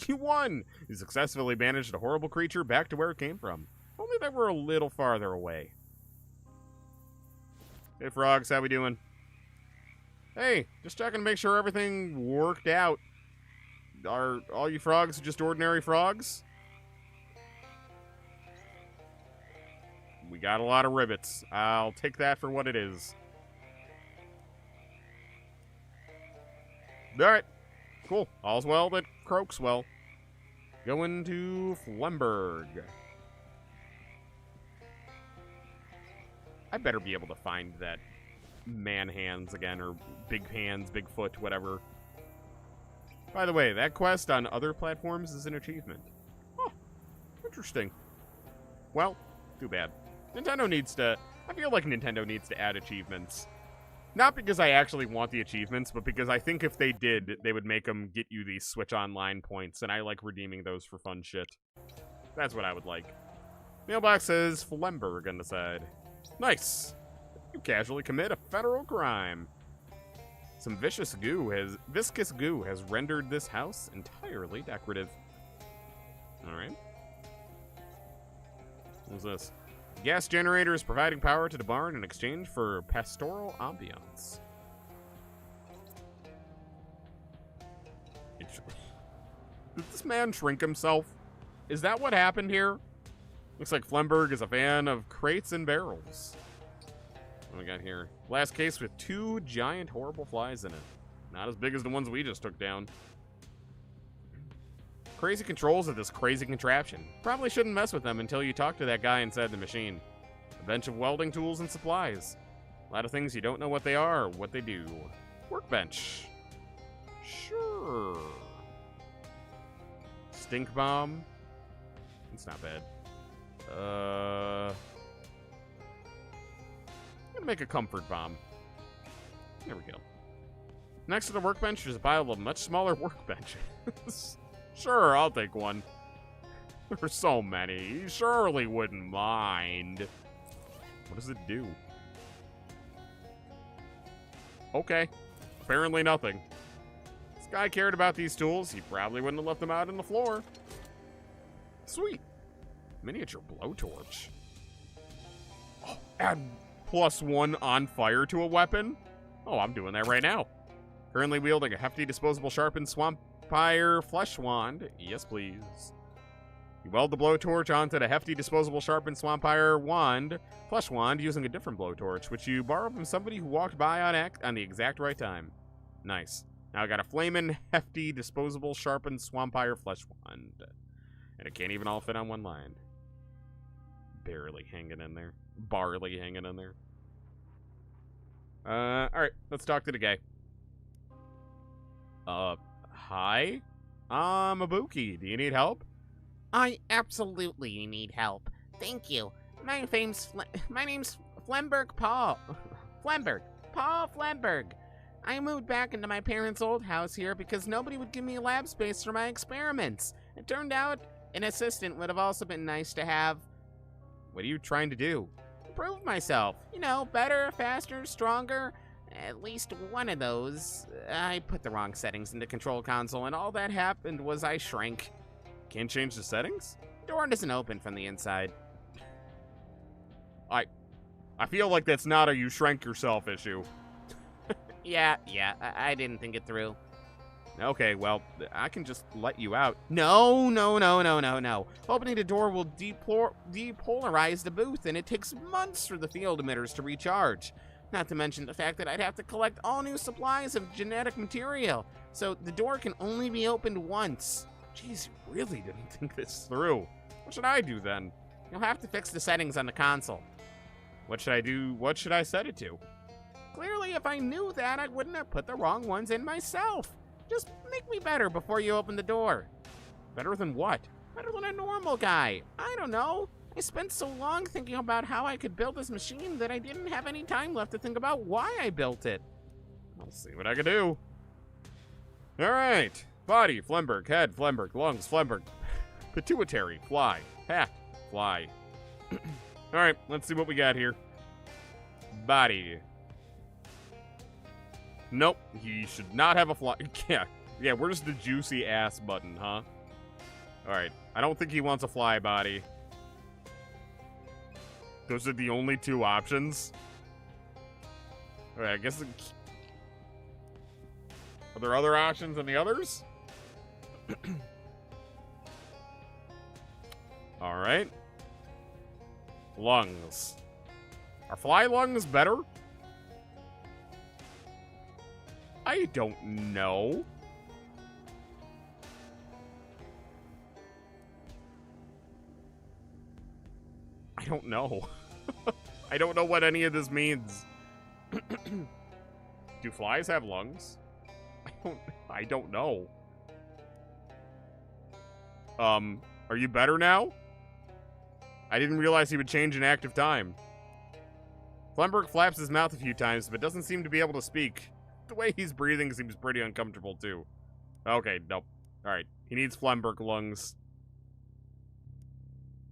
You won! You successfully managed a horrible creature back to where it came from. Only they were a little farther away. Hey, frogs, how we doing? Hey, just checking to make sure everything worked out. Are all you frogs just ordinary frogs? We got a lot of rivets. I'll take that for what it is. Alright. Cool. All's well that croaks well. Going to Flemberg. I better be able to find that man hands again, or big hands, Bigfoot, whatever. By the way, that quest on other platforms is an achievement. Oh, interesting. Well, too bad. Nintendo needs to... I feel like Nintendo needs to add achievements. Not because I actually want the achievements, but because I think if they did, they would make them get you these Switch Online points, and I like redeeming those for fun shit. That's what I would like. Mailbox says Flemberg on the side. Nice. You casually commit a federal crime. Some viscous goo has rendered this house entirely decorative. Alright. What's this? Gas generator is providing power to the barn in exchange for pastoral ambiance. Did this man shrink himself? Is that what happened here? Looks like Flemberg is a fan of crates and barrels. What do we got here? Glass case with 2 giant horrible flies in it. Not as big as the ones we just took down. Crazy controls of this crazy contraption. Probably shouldn't mess with them until you talk to that guy inside the machine. A bench of welding tools and supplies. A lot of things you don't know what they are or what they do. Workbench. Sure. Stink bomb. It's not bad. I'm gonna make a comfort bomb. There we go. Next to the workbench, there's a pile of much smaller workbenches. Sure, I'll take one. There's so many. You surely wouldn't mind. What does it do? Okay. Apparently nothing. If this guy cared about these tools, he probably wouldn't have left them out on the floor. Sweet. Miniature blowtorch. Oh, add +1 on fire to a weapon? Oh, I'm doing that right now. Currently wielding a hefty disposable sharpened swampire flesh wand. Yes, please. You weld the blowtorch onto the hefty disposable sharpened swampire flesh wand using a different blowtorch, which you borrow from somebody who walked by on the exact right time. Nice. Now I got a flamin' hefty disposable sharpened swampire flesh wand. And it can't even all fit on one line. Barely hanging in there. Barely hanging in there. Alright, let's talk to the guy. Hi? I'm Ibuki. Do you need help? I absolutely need help. Thank you. My name's Flemberg Paul. Paul Flemberg. I moved back into my parents' old house here because nobody would give me lab space for my experiments. It turned out an assistant would have also been nice to have. What are you trying to do? Improve myself. You know, better, faster, stronger. At least one of those. I put the wrong settings in the control console, and all that happened was I shrank. Can't change the settings? Door doesn't open from the inside. I feel like that's not a you shrank yourself issue. Yeah, I didn't think it through. Okay, well, I can just let you out. No. Opening the door will depolarize the booth, and it takes months for the field emitters to recharge. Not to mention the fact that I'd have to collect all new supplies of genetic material, so the door can only be opened once. Jeez, you really didn't think this through. What should I do then? You'll have to fix the settings on the console. What should I do? What should I set it to? Clearly, if I knew that, I wouldn't have put the wrong ones in myself. Just make me better before you open the door. Better than what? Better than a normal guy. I don't know. I spent so long thinking about how I could build this machine that I didn't have any time left to think about why I built it. I'll see what I can do. All right. Body, Flemberg. Head, Flemberg. Lungs, Flemberg. Pituitary, fly. Ha, fly. Alright, let's see what we got here. Body. Nope, he should not have a fly. Yeah, where's the juicy ass button, huh? Alright, I don't think he wants a fly body. Those are the only two options? Alright, I guess... Are there other options than the others? Alright. Lungs. Are fly lungs better? I don't know. I don't know. I don't know what any of this means. Do flies have lungs? I don't know. Are you better now? I didn't realize he would change in active time. Flemberg flaps his mouth a few times, but doesn't seem to be able to speak. The way he's breathing seems pretty uncomfortable, too. Okay, nope. Alright, he needs Flemberg lungs.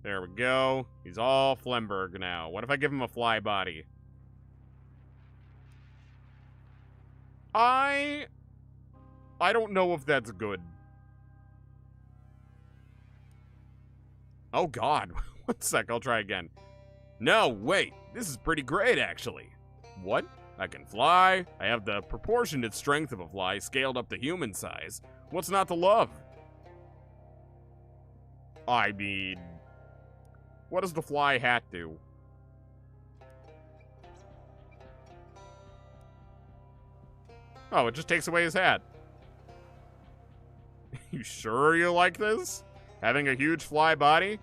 There we go. He's all Flemberg now. What if I give him a fly body? I don't know if that's good. Oh, God. One sec, I'll try again. No, wait. This is pretty great, actually. What? I can fly. I have the proportionate strength of a fly scaled up to human size. What's not to love? I mean... What does the fly hat do? Oh, it just takes away his hat. You sure you like this? Having a huge fly body?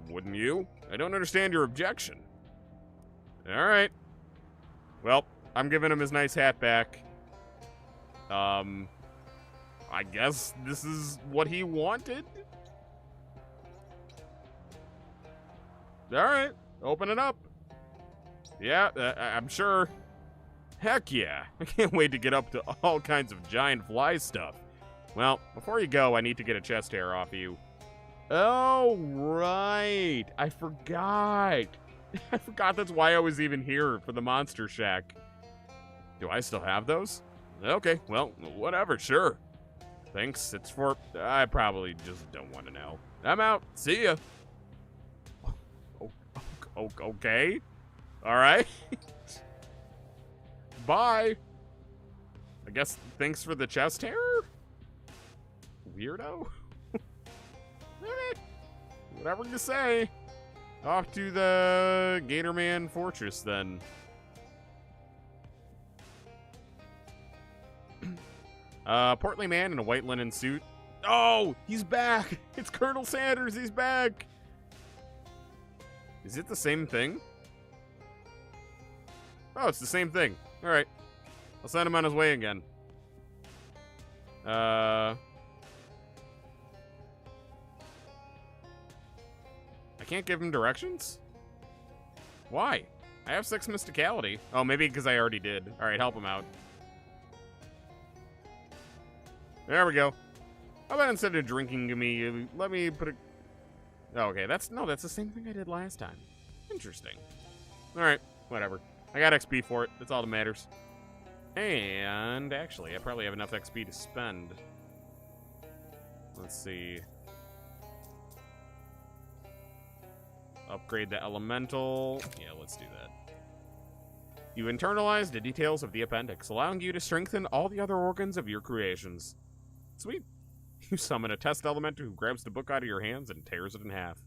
Wouldn't you? I don't understand your objection. Alright. Well, I'm giving him his nice hat back. I guess this is what he wanted? Alright, open it up. Yeah, I'm sure. Heck yeah. I can't wait to get up to all kinds of giant fly stuff. Well, before you go, I need to get a chest hair off you. Oh, right. I forgot. I forgot that's why I was even here for the Monster Shack. Do I still have those? Okay, well, whatever, sure. Thanks, it's for... I probably just don't want to know. I'm out. See ya. Okay. All right. Bye. I guess thanks for the chest hair? Weirdo? Whatever you say. Off to the Gatorman Fortress, then. Portly man in a white linen suit. Oh, he's back! It's Colonel Sanders, he's back! Is it the same thing? Oh, it's the same thing. Alright. I'll send him on his way again. I can't give him directions? Why? I have 6 mysticality. Oh, maybe because I already did. Alright, help him out. There we go. How about instead of drinking to me, let me put a... Oh, okay, that's the same thing I did last time. Interesting. Alright, whatever. I got XP for it. That's all that matters. And, actually, I probably have enough XP to spend. Let's see. Upgrade the elemental. Yeah, let's do that. You internalize the details of the appendix, allowing you to strengthen all the other organs of your creations. Sweet. You summon a test elemental who grabs the book out of your hands and tears it in half.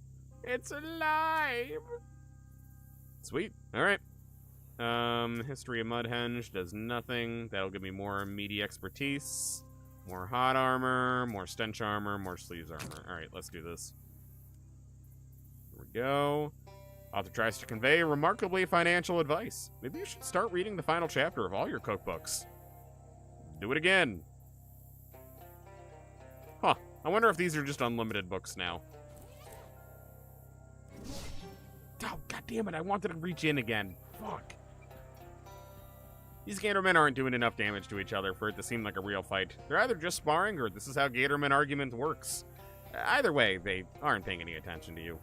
It's alive! Sweet. Alright. History of Mudhenge does nothing. That'll give me more meaty expertise. More hot armor, more stench armor, more sleeves armor. Alright, let's do this. Here we go. Author tries to convey remarkably financial advice. Maybe you should start reading the final chapter of all your cookbooks. Do it again. Huh. I wonder if these are just unlimited books now. Oh, god damn it. I wanted to reach in again. Fuck. These Gatormen aren't doing enough damage to each other for it to seem like a real fight. They're either just sparring or this is how Gatorman argument works. Either way, they aren't paying any attention to you.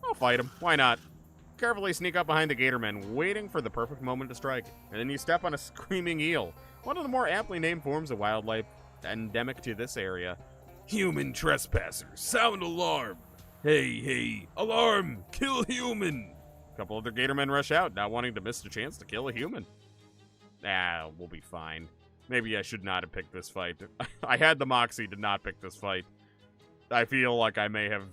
I'll fight them. Why not? Carefully sneak up behind the Gatormen, waiting for the perfect moment to strike. And then you step on a screaming eel, one of the more aptly named forms of wildlife endemic to this area. Human trespassers, sound alarm. Hey, hey, alarm, kill human. A couple other Gatormen rush out, not wanting to miss the chance to kill a human. We'll be fine. Maybe I should not have picked this fight. I had the moxie to not pick this fight. I feel like I may have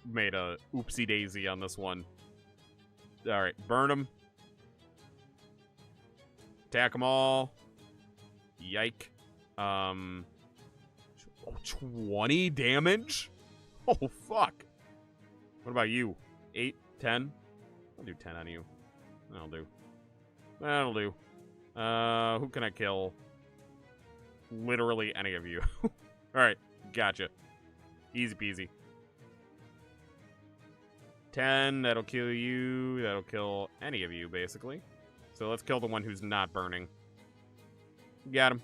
made a oopsie daisy on this one. Alright, burn them. Attack them all. Yike. 20 damage? Oh, fuck. What about you? 8, 10? I'll do 10 on you. That'll do. Who can I kill? Literally any of you. Alright, gotcha. Easy peasy. 10, that'll kill you. That'll kill any of you, basically. So let's kill the one who's not burning. Got him.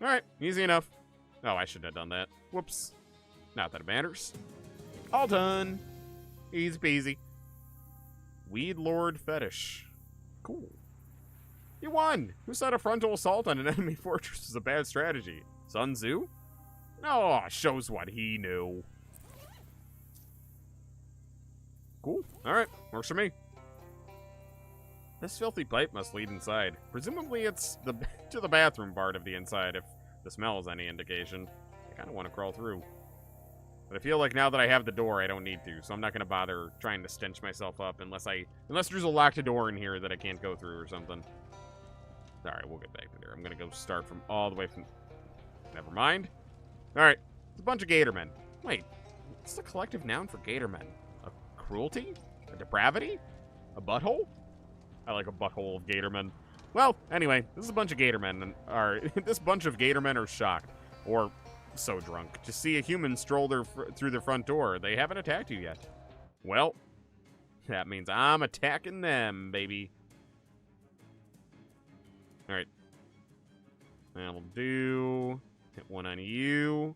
Alright, easy enough. Oh, I shouldn't have done that. Whoops. Not that it matters. All done. Easy peasy. Weed Lord Fetish. Cool. You won! Who said a frontal assault on an enemy fortress is a bad strategy? Sun Tzu? Oh, shows what he knew. Cool. Alright, works for me. This filthy pipe must lead inside. Presumably it's to the bathroom part of the inside, if the smell is any indication. I kind of want to crawl through. But I feel like now that I have the door, I don't need to, so I'm not going to bother trying to stench myself up unless there's a locked door in here that I can't go through or something. Alright, we'll get back to there. I'm going to go start from all the way from... Never mind. Alright, it's a bunch of Gatormen. Wait, what's the collective noun for Gatormen? A cruelty? A depravity? A butthole? I like a butthole of Gatormen. Well, anyway, this is a bunch of Gatormen, and this bunch of Gatormen are shocked, or so drunk, to see a human stroll through their front door. They haven't attacked you yet. Well, that means I'm attacking them, baby. Alright. That'll do. Hit one on you.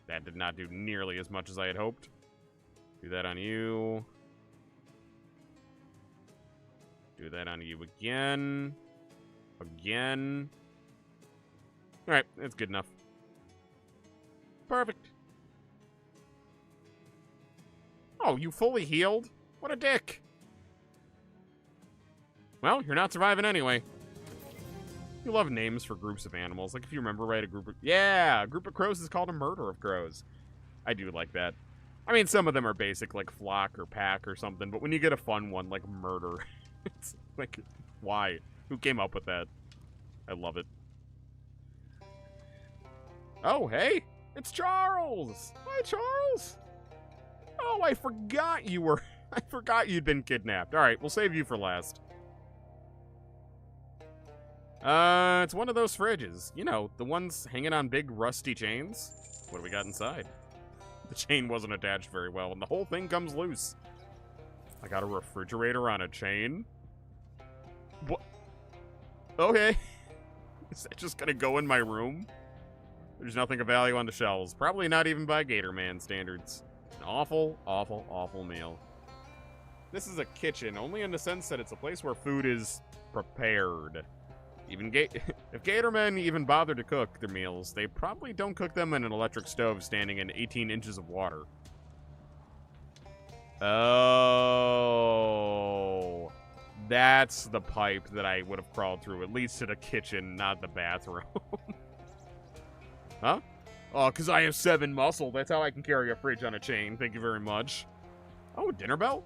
That did not do nearly as much as I had hoped. Do that on you. Do that on you again. Again. Alright, that's good enough. Perfect. Oh, you fully healed? What a dick. Well, you're not surviving anyway. You love names for groups of animals. Like, if you remember right, a group of crows is called a murder of crows. I do like that. I mean, some of them are basic, like flock or pack or something, but when you get a fun one, like murder, it's like, why? Who came up with that? I love it. Oh, hey! It's Charles! Hi, Charles! Oh, I forgot you were... I forgot you'd been kidnapped. Alright, we'll save you for last. It's one of those fridges. You know, the ones hanging on big rusty chains. What do we got inside? The chain wasn't attached very well, and the whole thing comes loose. I got a refrigerator on a chain? What? Okay. Is that just gonna go in my room? There's nothing of value on the shelves. Probably not even by Gatorman standards. An awful, awful, awful meal. This is a kitchen, only in the sense that it's a place where food is prepared. Even if Gatormen even bother to cook their meals, they probably don't cook them in an electric stove standing in 18 inches of water. Oh, that's the pipe that I would have crawled through, at least to the kitchen, not the bathroom. Huh? Oh, because I have 7 muscle. That's how I can carry a fridge on a chain. Thank you very much. Oh, a dinner bell?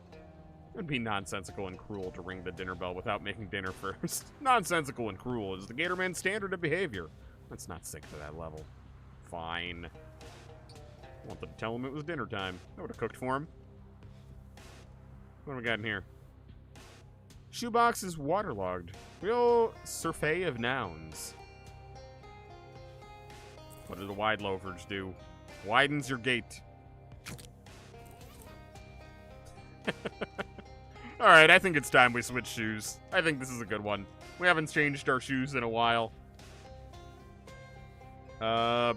It would be nonsensical and cruel to ring the dinner bell without making dinner first. Nonsensical and cruel is the Gatorman standard of behavior. Let's not sink to that level. Fine. I wanted to tell him it was dinner time. I would have cooked for him. What do we got in here? Shoebox is waterlogged. Real survey of nouns. What do the wide loafers do? Widens your gate. Alright, I think it's time we switch shoes. I think this is a good one. We haven't changed our shoes in a while.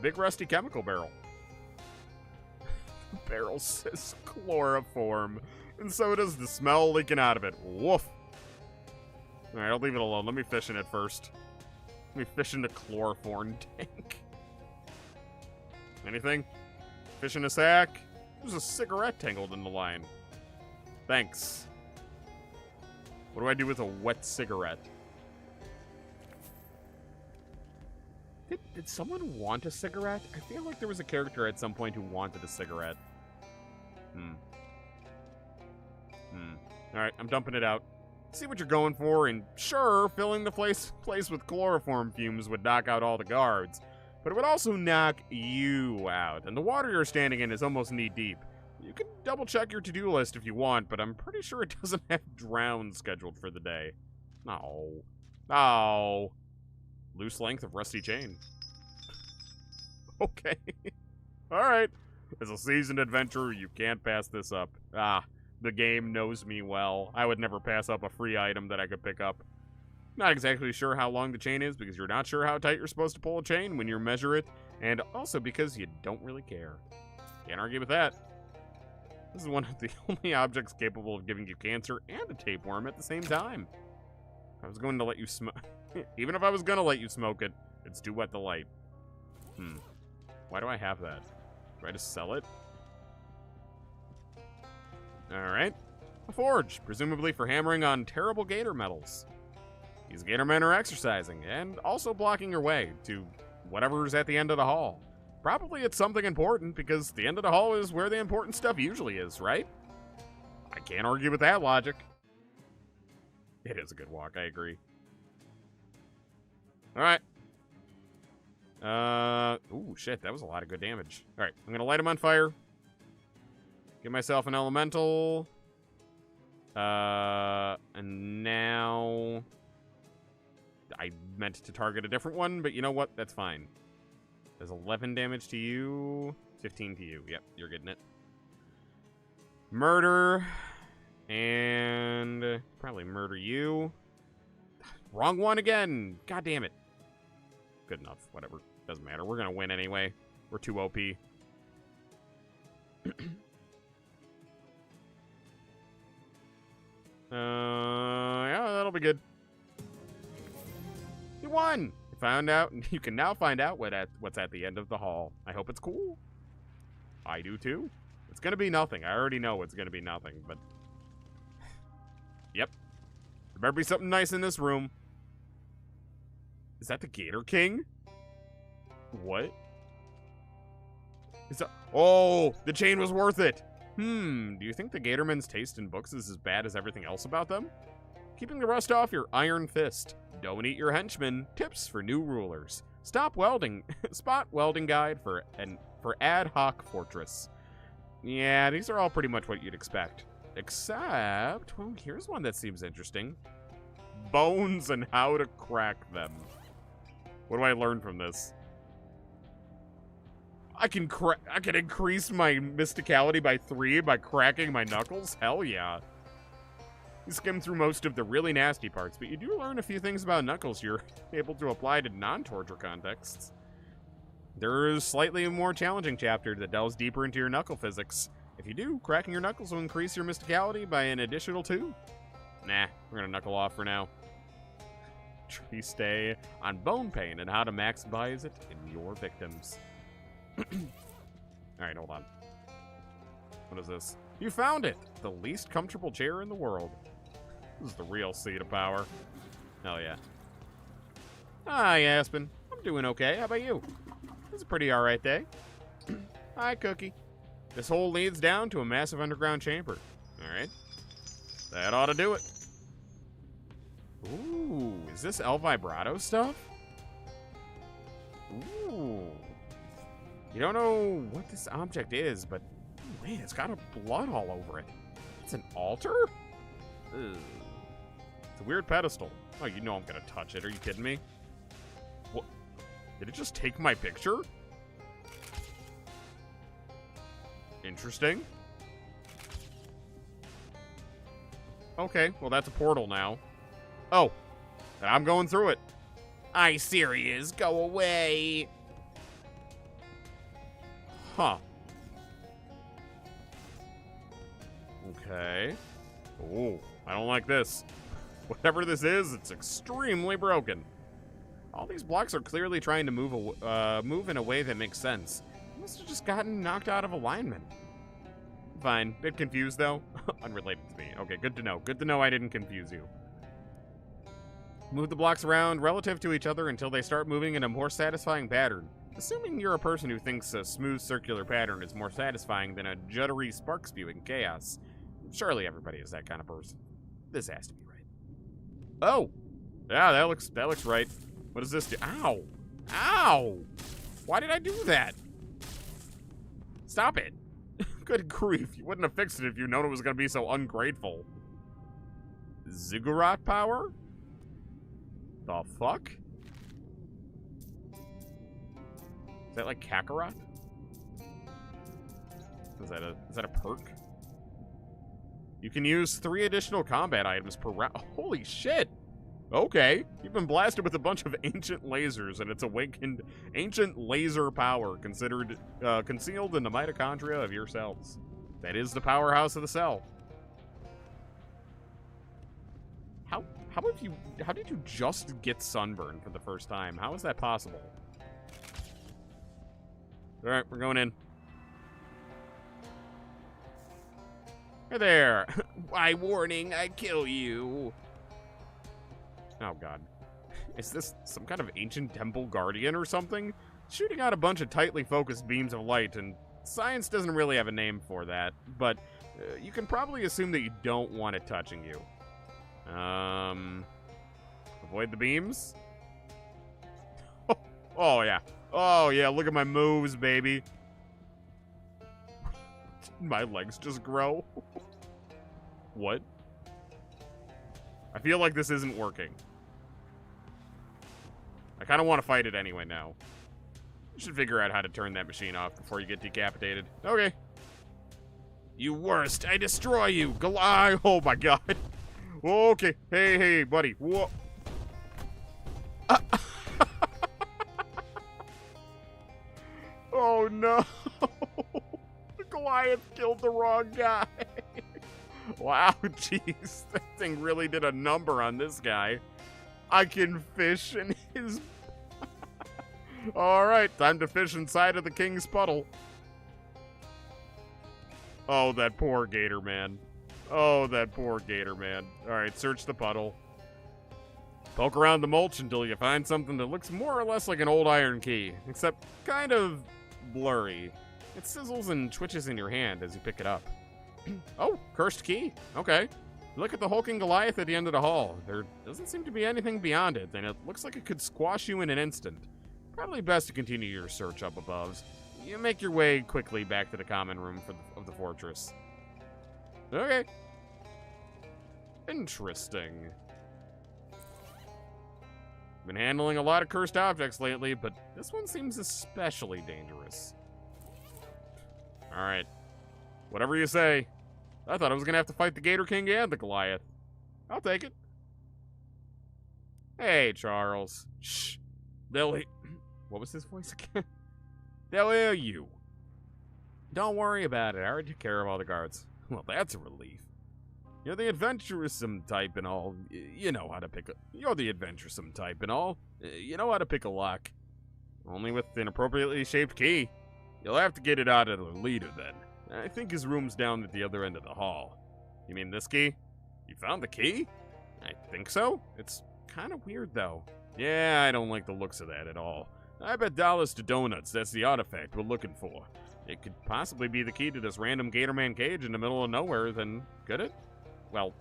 Big rusty chemical barrel. The barrel says chloroform, and so does the smell leaking out of it. Woof. Alright, I'll leave it alone. Let me fish in it first. Let me fish in the chloroform tank. Anything? Fish in a sack? There's a cigarette tangled in the line. Thanks. What do I do with a wet cigarette? Did someone want a cigarette? I feel like there was a character at some point who wanted a cigarette. Alright, I'm dumping it out. See what you're going for, and sure, filling the place with chloroform fumes would knock out all the guards. But it would also knock you out, and the water you're standing in is almost knee-deep. You can double-check your to-do list if you want, but I'm pretty sure it doesn't have drown scheduled for the day. No. Oh. Loose length of rusty chain. Okay. Alright. As a seasoned adventurer, you can't pass this up. Ah, the game knows me well. I would never pass up a free item that I could pick up. Not exactly sure how long the chain is, because you're not sure how tight you're supposed to pull a chain when you measure it, and also because you don't really care. Can't argue with that. This is one of the only objects capable of giving you cancer and a tapeworm at the same time. If I was going to let you smoke... Even if I was going to let you smoke it, it's too wet to light. Why do I have that? Do I just sell it? Alright. A forge, presumably for hammering on terrible gator metals. These gator men are exercising, and also blocking your way to whatever's at the end of the hall. Probably it's something important, because the end of the hall is where the important stuff usually is, right? I can't argue with that logic. It is a good walk, I agree. Alright. Ooh, shit, that was a lot of good damage. Alright, I'm gonna light him on fire. Give myself an elemental. And now... I meant to target a different one, but you know what? That's fine. Does 11 damage to you, 15 to you. Yep, you're getting it. Murder. And probably murder you. Wrong one again. God damn it. Good enough. Whatever. Doesn't matter. We're going to win anyway. We're too OP. Yeah, that'll be good. You won! You found out. You can now find out what's at the end of the hall. I hope it's cool. I do too. It's gonna be nothing. I already know it's gonna be nothing, but... Yep. There better be something nice in this room. Is that the Gator King? What? Is that... Oh! The chain was worth it! Do you think the Gatorman's taste in books is as bad as everything else about them? Keeping the rust off your iron fist. Don't eat your henchmen. Tips for new rulers. Stop welding. Spot welding guide for ad hoc fortress. Yeah, these are all pretty much what you'd expect. Except, well, here's one that seems interesting. Bones and how to crack them. What do I learn from this? I can increase my mysticality by 3 by cracking my knuckles? Hell yeah. You skim through most of the really nasty parts, but you do learn a few things about knuckles you're able to apply to non-torture contexts. There is a slightly more challenging chapter that delves deeper into your knuckle physics. If you do, cracking your knuckles will increase your mysticality by an additional 2. Nah, we're gonna knuckle off for now. Tree stay on bone pain and how to maximize it in your victims. Alright, hold on. What is this? You found it! The least comfortable chair in the world. This is the real seat of power. Hell yeah. Hi, Aspen. I'm doing okay. How about you? It's a pretty alright day. Hi, Cookie. This hole leads down to a massive underground chamber. Alright. That ought to do it. Ooh, is this El Vibrato stuff? Ooh. You don't know what this object is, but man, it's got a blood all over it. It's an altar? Ugh. It's a weird pedestal. Oh, you know I'm gonna touch it. Are you kidding me? What? Did it just take my picture? Interesting. Okay, well, that's a portal now. Oh, and I'm going through it. I serious, go away. Huh. Okay. Ooh, I don't like this. Whatever this is, it's extremely broken. All these blocks are clearly trying to move in a way that makes sense. Must have just gotten knocked out of alignment. Fine. Bit confused, though. Unrelated to me. Okay, good to know. Good to know I didn't confuse you. Move the blocks around relative to each other until they start moving in a more satisfying pattern. Assuming you're a person who thinks a smooth circular pattern is more satisfying than a juddery spark-spewing chaos. Surely everybody is that kind of person. This has to be right. Oh! Yeah, that looks right. What does this do? Ow! Ow! Why did I do that? Stop it. Good grief, you wouldn't have fixed it if you'd known it was going to be so ungrateful. Ziggurat power? The fuck? Is that like Kakarot? Is that a perk? You can use 3 additional combat items per round. Holy shit! Okay, you've been blasted with a bunch of ancient lasers, and it's awakened ancient laser power considered concealed in the mitochondria of your cells. That is the powerhouse of the cell. How did you just get sunburn for the first time? How is that possible? All right, we're going in. Hey there. Why, warning, I kill you. Oh, God. Is this some kind of ancient temple guardian or something? Shooting out a bunch of tightly focused beams of light, and science doesn't really have a name for that, but you can probably assume that you don't want it touching you. Avoid the beams? Oh, yeah. Oh, yeah, look at my moves, baby. Did my legs just grow? What? I feel like this isn't working. I kind of want to fight it anyway now. You should figure out how to turn that machine off before you get decapitated. Okay. You worst. I destroy you. Goliath. Oh, my God. Okay. Hey, buddy. Whoa. Oh, no. The Goliath killed the wrong guy. Wow, jeez. That thing really did a number on this guy. I can fish in his... All right, time to fish inside of the king's puddle. Oh, that poor gator man. Oh, that poor gator man. All right, search the puddle. Poke around the mulch until you find something that looks more or less like an old iron key, except kind of blurry. It sizzles and twitches in your hand as you pick it up. Oh, cursed key. Okay. Look at the hulking Goliath at the end of the hall. There doesn't seem to be anything beyond it, and it looks like it could squash you in an instant. Probably best to continue your search up above. You make your way quickly back to the common room of the fortress. Okay. Interesting. Been handling a lot of cursed objects lately, but this one seems especially dangerous. Alright. Whatever you say. I thought I was gonna have to fight the Gator King and the Goliath. I'll take it. Hey, Charles. Shh. What was his voice again? They'll hear you. Don't worry about it. I already took care of all the guards. Well, that's a relief. You're the adventuresome type and all. You know how to pick a... You're the adventuresome type and all. You know how to pick a lock. Only with an appropriately shaped key. You'll have to get it out of the leader then. I think his room's down at the other end of the hall. You mean this key? You found the key? I think so. It's kind of weird, though. Yeah, I don't like the looks of that at all. I bet dollars to donuts that's the artifact we're looking for. It could possibly be the key to this random Gatorman cage in the middle of nowhere, then could it? Well,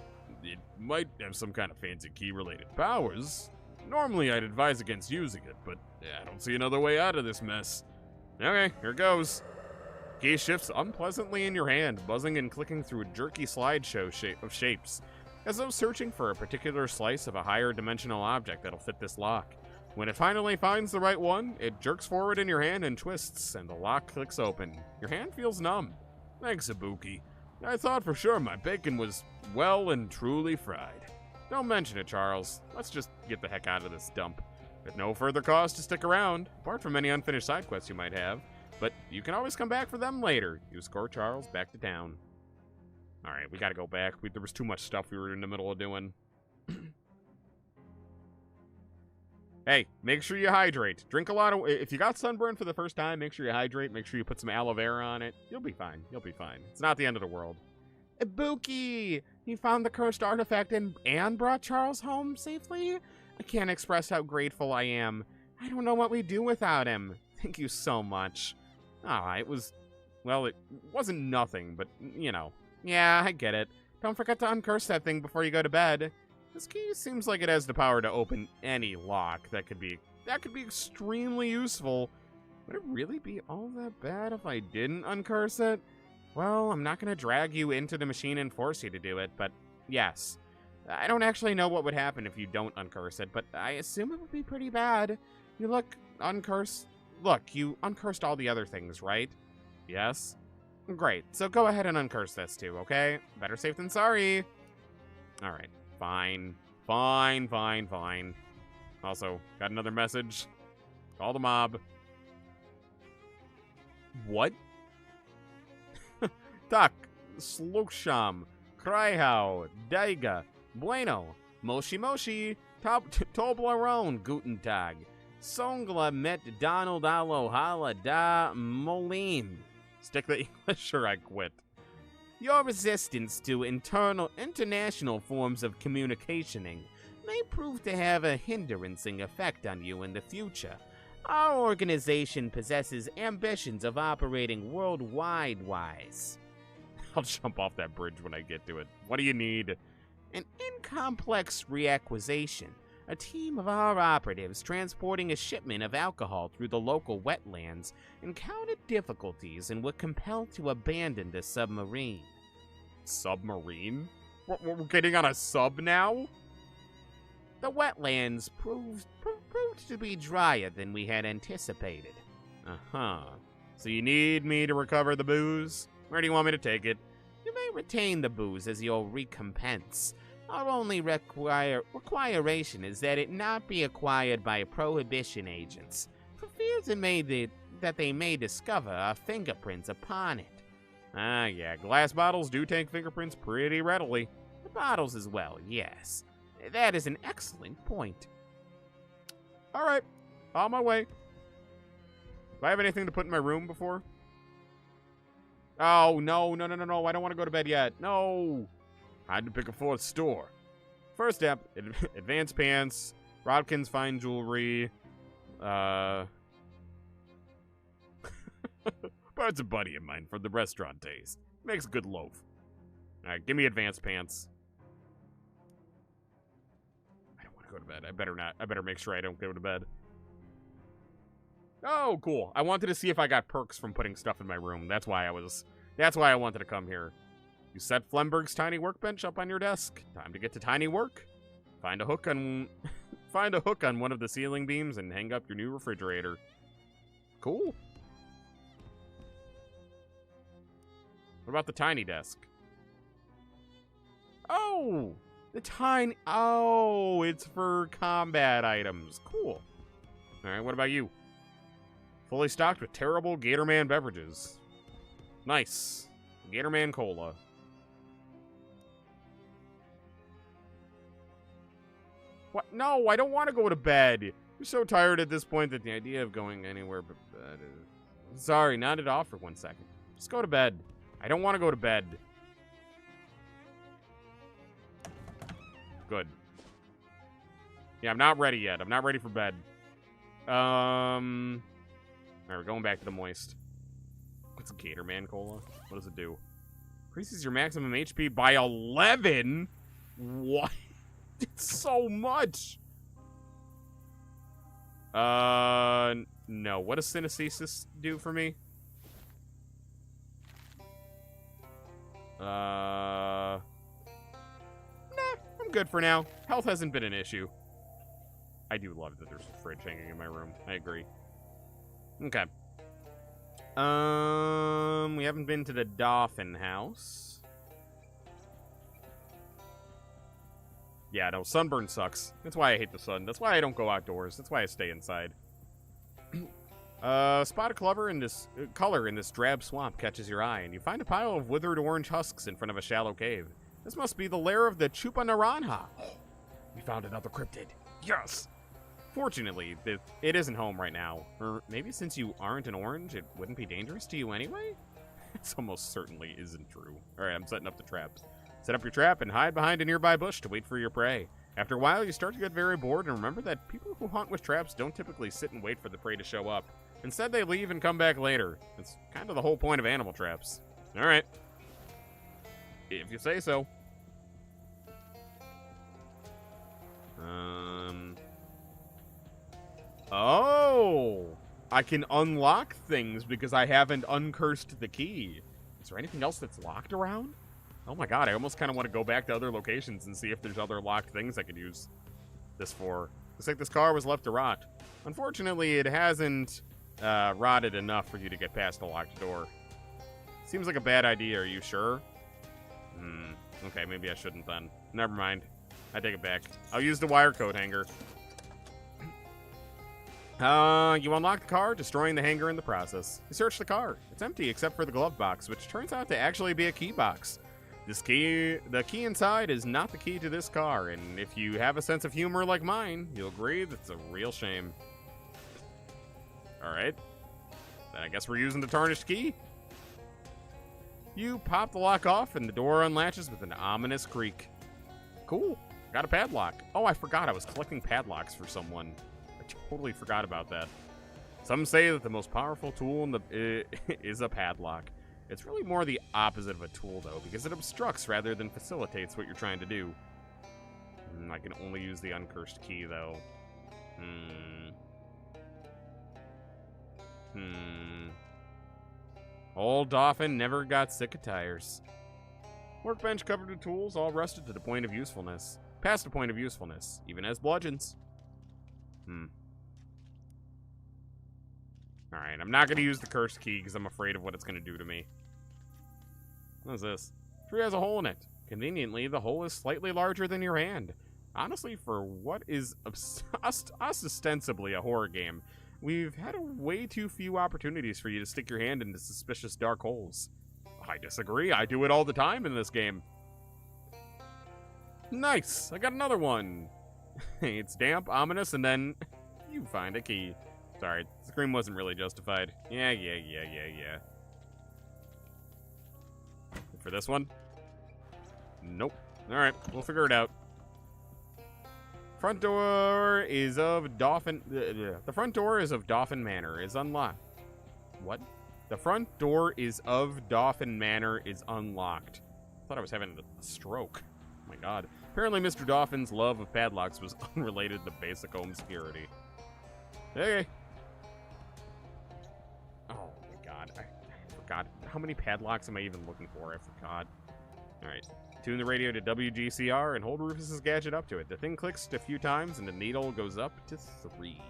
it might have some kind of fancy key-related powers. Normally, I'd advise against using it, but I don't see another way out of this mess. Okay, here goes. Key shifts unpleasantly in your hand, buzzing and clicking through a jerky slideshow of shapes, as though searching for a particular slice of a higher dimensional object that'll fit this lock. When it finally finds the right one, it jerks forward in your hand and twists, and the lock clicks open. Your hand feels numb. Thanks, Ibuki. I thought for sure my bacon was well and truly fried. Don't mention it, Charles. Let's just get the heck out of this dump. At no further cause to stick around, apart from any unfinished side quests you might have. But you can always come back for them later. You escort Charles back to town. Alright, we gotta go back. There was too much stuff we were in the middle of doing. Hey, make sure you hydrate. Drink a lot of... If you got sunburn for the first time, make sure you hydrate. Make sure you put some aloe vera on it. You'll be fine. You'll be fine. It's not the end of the world. Ibuki! He found the cursed artifact and brought Charles home safely? I can't express how grateful I am. I don't know what we'd do without him. Thank you so much. Ah, it was... Well, it wasn't nothing, but, you know. Yeah, I get it. Don't forget to uncurse that thing before you go to bed. This key seems like it has the power to open any lock. That could be extremely useful. Would it really be all that bad if I didn't uncurse it? Well, I'm not going to drag you into the machine and force you to do it, but yes. I don't actually know what would happen if you don't uncurse it, but I assume it would be pretty bad. You look uncursed. Look, you uncursed all the other things, right? Yes? Great, so go ahead and uncurse this too, okay? Better safe than sorry. Alright, fine. Fine. Also, got another message. Call the mob. What? Tak, Sluksham, Kryhau, Daiga, Bueno, Moshi, Toblerone, Guten Tag, Songla met Donald Alohala da Molim. Stick the English or I quit. Your resistance to international forms of communicationing may prove to have a hindering effect on you in the future. Our organization possesses ambitions of operating worldwide-wise. I'll jump off that bridge when I get to it. What do you need? An incomplex reacquisition. A team of our operatives transporting a shipment of alcohol through the local wetlands encountered difficulties and were compelled to abandon the submarine. Submarine? We're getting on a sub now? The wetlands proved to be drier than we had anticipated. Uh-huh. So you need me to recover the booze? Where do you want me to take it? You may retain the booze as your recompense. Our only requiration is that it not be acquired by prohibition agents, for fears that they may discover our fingerprints upon it. Ah, yeah, glass bottles do take fingerprints pretty readily. The bottles as well, yes. That is an excellent point. All right, on my way. Do I have anything to put in my room before? Oh, no, I don't want to go to bed yet. No. I had to pick a fourth store. First step, advanced pants, Rodkin's fine jewelry, Bird's a buddy of mine for the restaurant taste. Makes a good loaf. Alright, give me advanced pants. I don't want to go to bed. I better not. I better make sure I don't go to bed. Oh, cool. I wanted to see if I got perks from putting stuff in my room. That's why I wanted to come here. You set Flemberg's tiny workbench up on your desk. Time to get to tiny work. Find a hook on one of the ceiling beams and hang up your new refrigerator. Cool. What about the tiny desk? Oh, it's for combat items. Cool. All right, what about you? Fully stocked with terrible Gatorman beverages. Nice. Gatorman Cola. What? No, I don't want to go to bed. You're so tired at this point that the idea of going anywhere but bed is... Sorry, not at all for 1 second. Just go to bed. I don't want to go to bed. Good. Yeah, I'm not ready yet. I'm not ready for bed. Alright, we're going back to the moist. What's Gatorman Cola? What does it do? Increases your maximum HP by 11? What? It's so much. No. What does synesthesis do for me? Nah, I'm good for now. Health hasn't been an issue. I do love that there's a fridge hanging in my room. I agree. Okay. We haven't been to the Dolphin House. Yeah, no, sunburn sucks. That's why I hate the sun. That's why I don't go outdoors. That's why I stay inside. Spot a color in this drab swamp catches your eye, and you find a pile of withered orange husks in front of a shallow cave. This must be the lair of the Chupa Naranja. We found another cryptid. Yes! Fortunately, it isn't home right now. Or maybe since you aren't an orange, it wouldn't be dangerous to you anyway? This almost certainly isn't true. Alright, I'm setting up the trap. Set up your trap and hide behind a nearby bush to wait for your prey. After a while, you start to get very bored, and remember that people who hunt with traps don't typically sit and wait for the prey to show up. Instead, they leave and come back later. It's kind of the whole point of animal traps. Alright. If you say so. Oh! I can unlock things because I haven't uncursed the key. Is there anything else that's locked around? Oh my god, I almost kind of want to go back to other locations and see if there's other locked things I could use this for. Looks like this car was left to rot. Unfortunately, it hasn't rotted enough for you to get past the locked door. Seems like a bad idea, are you sure? Okay, maybe I shouldn't then. Never mind. I take it back. I'll use the wire coat hanger. You unlock the car, destroying the hanger in the process. You search the car. It's empty except for the glove box, which turns out to actually be a key box. The key inside is not the key to this car, and if you have a sense of humor like mine, you'll agree that's a real shame. Alright. Then I guess we're using the tarnished key. You pop the lock off, and the door unlatches with an ominous creak. Cool. Got a padlock. Oh, I forgot I was collecting padlocks for someone. I totally forgot about that. Some say that the most powerful tool in the is a padlock. It's really more the opposite of a tool, though, because it obstructs rather than facilitates what you're trying to do. I can only use the uncursed key, though. Old Dolphin never got sick of tires. Workbench covered with tools, all rusted to the point of usefulness. Past the point of usefulness, even as bludgeons. Alright, I'm not going to use the cursed key because I'm afraid of what it's going to do to me. What is this? The tree has a hole in it. Conveniently, the hole is slightly larger than your hand. Honestly, for what is ostensibly a horror game, we've had way too few opportunities for you to stick your hand into suspicious dark holes. I disagree. I do it all the time in this game. Nice! I got another one. It's damp, ominous, and then you find a key. Sorry, the scream wasn't really justified. Yeah. For this one? Nope. Alright, we'll figure it out. Front door is of Dolphin... the front door is of Dolphin Manor. Is unlocked. What? The front door is of Dolphin Manor is unlocked. I thought I was having a stroke. Oh my god. Apparently Mr. Dolphin's love of padlocks was unrelated to basic home security. Hey. Oh my god. I forgot. How many padlocks am I even looking for? I forgot. Alright. Tune the radio to WGCR and hold Rufus's gadget up to it. The thing clicks a few times and the needle goes up to 3.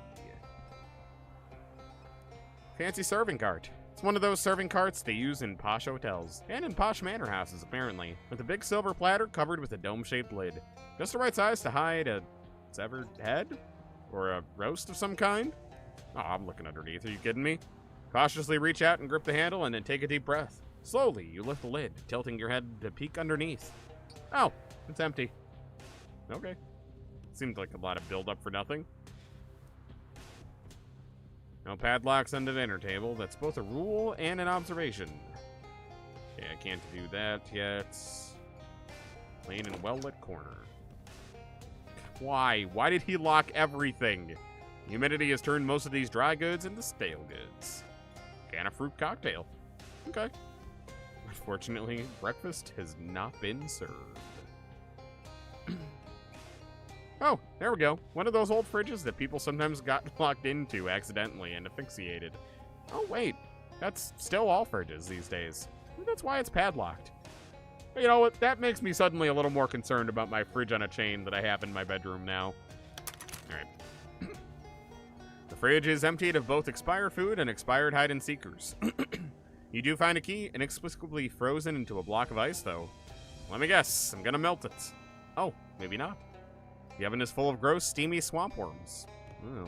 Fancy serving cart. It's one of those serving carts they use in posh hotels, and in posh manor houses, apparently, with a big silver platter covered with a dome-shaped lid. Just the right size to hide a severed head? Or a roast of some kind? Oh, I'm looking underneath. Are you kidding me? Cautiously reach out and grip the handle, and then take a deep breath. Slowly, you lift the lid, tilting your head to peek underneath. Oh, it's empty. Okay. Seemed like a lot of build-up for nothing. No padlocks on the dinner table. That's both a rule and an observation. Okay, I can't do that yet. Plain and well-lit corner. Why? Why did he lock everything? Humidity has turned most of these dry goods into stale goods. Can of fruit cocktail. Okay. Unfortunately, breakfast has not been served. Oh, there we go. One of those old fridges that people sometimes got locked into accidentally and asphyxiated. Oh, wait. That's still all fridges these days. Maybe that's why it's padlocked. You know what? That makes me suddenly a little more concerned about my fridge on a chain that I have in my bedroom now. Alright. The fridge is emptied of both expired food and expired hide-and-seekers. You do find a key, inexplicably frozen into a block of ice, though. Let me guess. I'm gonna melt it. Oh, maybe not. The oven is full of gross, steamy swamp worms. Oh.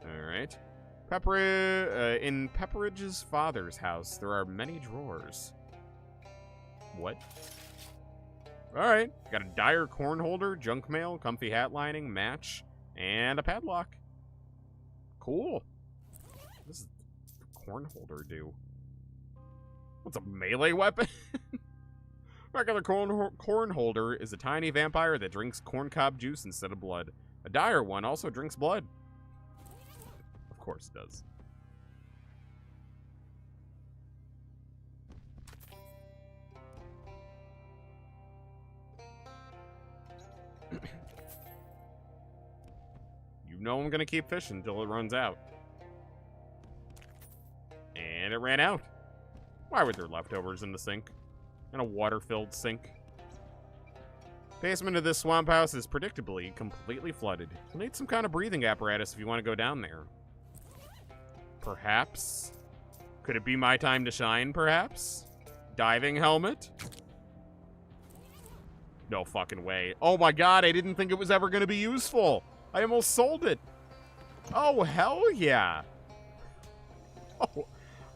Alright. In Pepperidge's father's house, there are many drawers. What? Alright. Got a dire corn holder, junk mail, comfy hat lining, match, and a padlock. Cool. What does the corn holder do? What's a melee weapon? Regular corn holder is a tiny vampire that drinks corncob juice instead of blood. A dire one also drinks blood. Of course it does. You know I'm gonna keep fishing until it runs out. And it ran out. Why were there leftovers in the sink? In a water-filled sink? Basement of this swamp house is predictably completely flooded. You'll need some kind of breathing apparatus if you want to go down there. Perhaps? Could it be my time to shine, perhaps? Diving helmet? No fucking way. Oh my god, I didn't think it was ever going to be useful. I almost sold it. Oh, hell yeah.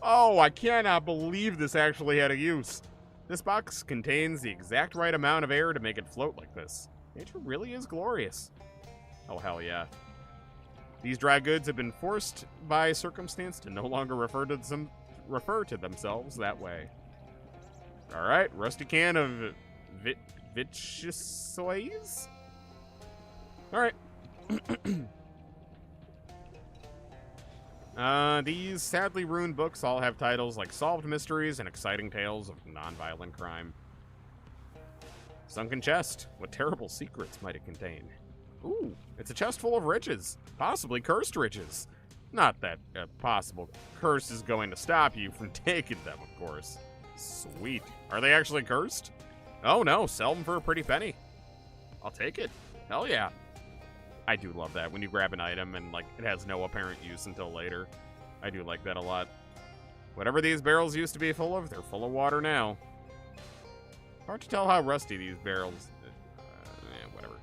Oh, I cannot believe this actually had a use. This box contains the exact right amount of air to make it float like this. Nature really is glorious. Oh, hell yeah. These dry goods have been forced by circumstance to no longer refer to themselves that way. Alright, rusty can of Vitchsoys? Alright. These sadly ruined books all have titles like Solved Mysteries and Exciting Tales of Nonviolent Crime. Sunken chest. What terrible secrets might it contain? Ooh, it's a chest full of riches. Possibly cursed riches. Not that a possible curse is going to stop you from taking them, of course. Sweet. Are they actually cursed? Oh no, sell them for a pretty penny. I'll take it. Hell yeah. I do love that when you grab an item and, like, it has no apparent use until later. I do like that a lot. Whatever these barrels used to be full of, they're full of water now. Hard to tell how rusty these barrels... whatever.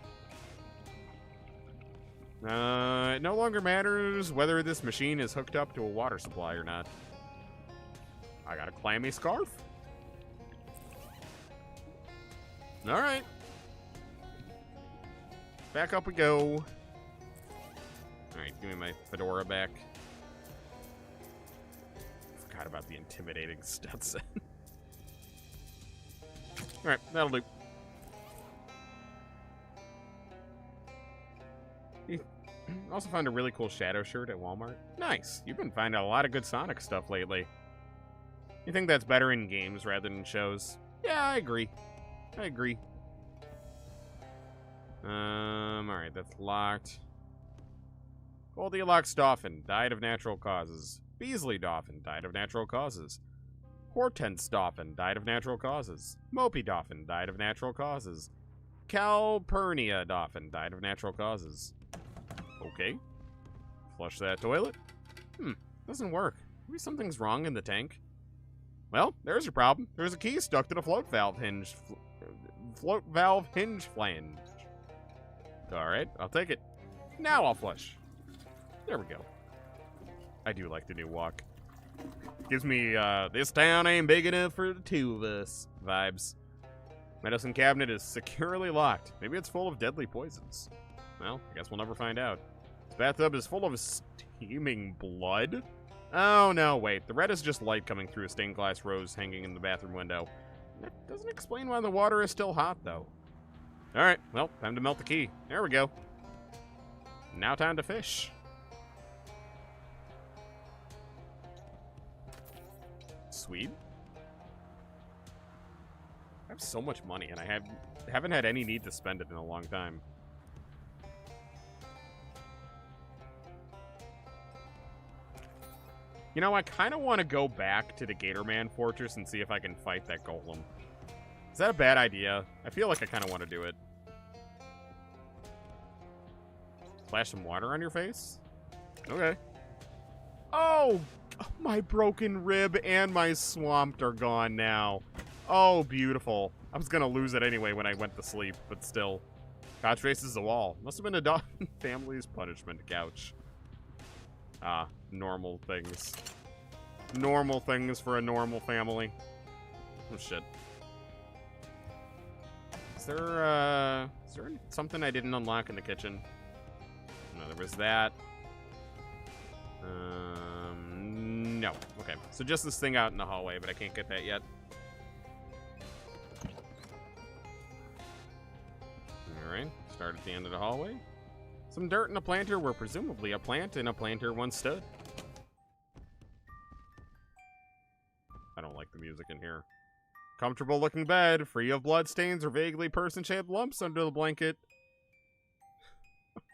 It no longer matters whether this machine is hooked up to a water supply or not. I got a clammy scarf. Alright. Back up we go. Alright, give me my fedora back. Forgot about the intimidating Stetson. Alright, that'll do. Also found a really cool Shadow shirt at Walmart. Nice. You've been finding a lot of good Sonic stuff lately. You think that's better in games rather than shows? Yeah, I agree. I agree. Alright, that's locked. Goldilocks Dolphin died of natural causes. Beasley Dolphin died of natural causes. Hortense Dolphin died of natural causes. Mopey Dolphin died of natural causes. Calpurnia Dolphin died of natural causes. Okay. Flush that toilet. Doesn't work. Maybe something's wrong in the tank. Well, there's your problem. There's a key stuck to the float valve hinge flange. Alright, I'll take it. Now I'll flush. There we go. I do like the new walk. Gives me, this town ain't big enough for the two of us vibes. Medicine cabinet is securely locked. Maybe it's full of deadly poisons. Well, I guess we'll never find out. This bathtub is full of steaming blood? Oh, no, wait. The red is just light coming through a stained glass rose hanging in the bathroom window. That doesn't explain why the water is still hot, though. Alright, well, time to melt the key. There we go. Now time to fish. Sweet. I have so much money, and I haven't had any need to spend it in a long time. You know, I kind of want to go back to the Gatorman Fortress and see if I can fight that golem. Is that a bad idea? I feel like I kind of want to do it. Splash some water on your face? Okay. Oh! My broken rib and my swamped are gone now. Oh, beautiful. I was going to lose it anyway when I went to sleep, but still. Couch faces the wall. Must have been a dog family's punishment couch. Ah, normal things. Normal things for a normal family. Oh, shit. Is there something I didn't unlock in the kitchen? No, there was that. No. Okay, so just this thing out in the hallway, but I can't get that yet. Alright, start at the end of the hallway. Some dirt in a planter where presumably a plant in a planter once stood. I don't like the music in here. Comfortable looking bed, free of blood stains or vaguely person-shaped lumps under the blanket.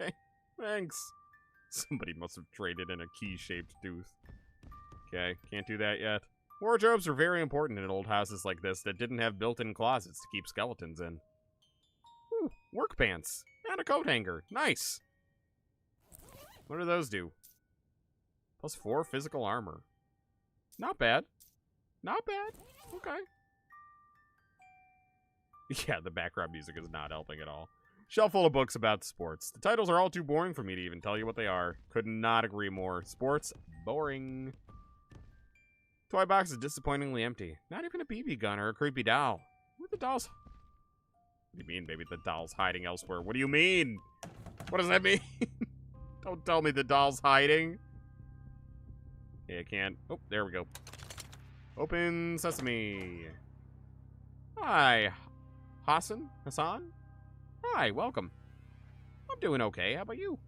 Okay, thanks. Somebody must have traded in a key-shaped tooth. Okay, can't do that yet. Wardrobes are very important in old houses like this that didn't have built-in closets to keep skeletons in. Ooh, work pants. And a coat hanger. Nice. What do those do? +4 physical armor. Not bad. Not bad. Okay. Yeah, the background music is not helping at all. Shelf full of books about sports. The titles are all too boring for me to even tell you what they are. Could not agree more. Sports, boring. Toy box is disappointingly empty. Not even a BB gun or a creepy doll. Where the dolls? What do you mean, baby? The doll's hiding elsewhere. What do you mean? What does that mean? Don't tell me the doll's hiding. Yeah, I can't. Oh, there we go. Open sesame. Hi, Hassan? Hi, welcome. I'm doing okay. How about you?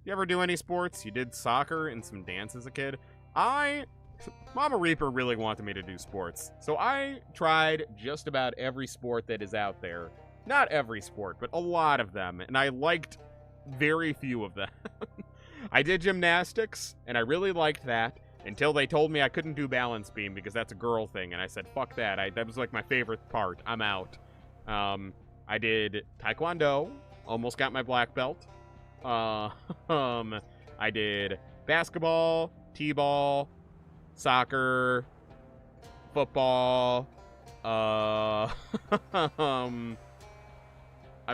You ever do any sports? You did soccer and some dance as a kid? Mama Reaper really wanted me to do sports. So I tried just about every sport that is out there. Not every sport, but a lot of them. And I liked very few of them. I did gymnastics, and I really liked that. Until they told me I couldn't do balance beam because that's a girl thing. And I said, fuck that. That was like my favorite part. I'm out. I did taekwondo. Almost got my black belt. I did basketball, t-ball, soccer, football. I'm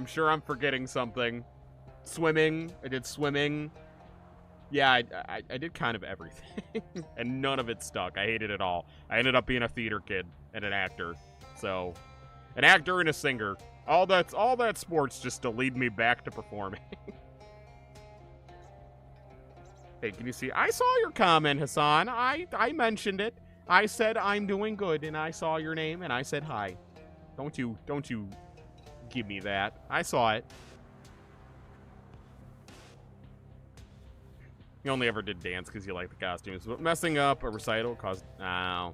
sure I'm forgetting something. Swimming. I did swimming. Yeah, I did kind of everything. And none of it stuck. I hated it all. I ended up being a theater kid and an actor. So, an actor and a singer. All that sports just to lead me back to performing. Hey, can you see? I saw your comment, Hassan. I mentioned it. I said I'm doing good, and I saw your name, and I said hi. Don't you give me that. I saw it. You only ever did dance because you like the costumes, but messing up a recital caused... Oh,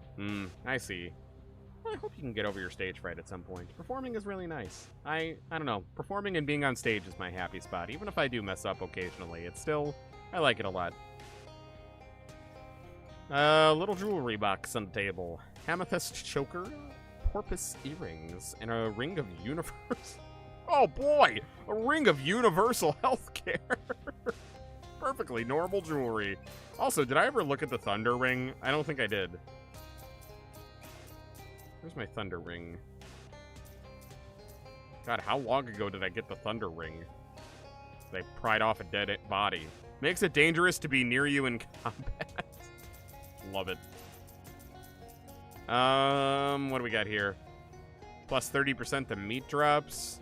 I see. Well, I hope you can get over your stage fright at some point. Performing is really nice. I don't know. Performing and being on stage is my happy spot. Even if I do mess up occasionally, it's still... I like it a lot. Little jewelry box on the table. Amethyst choker, porpoise earrings, and a ring of universe... Oh boy! A ring of universal healthcare! Perfectly normal jewelry. Also, did I ever look at the thunder ring? I don't think I did. Where's my thunder ring? God, how long ago did I get the thunder ring? They pried off a dead body. Makes it dangerous to be near you in combat. Love it. What do we got here? Plus 30% to meat drops.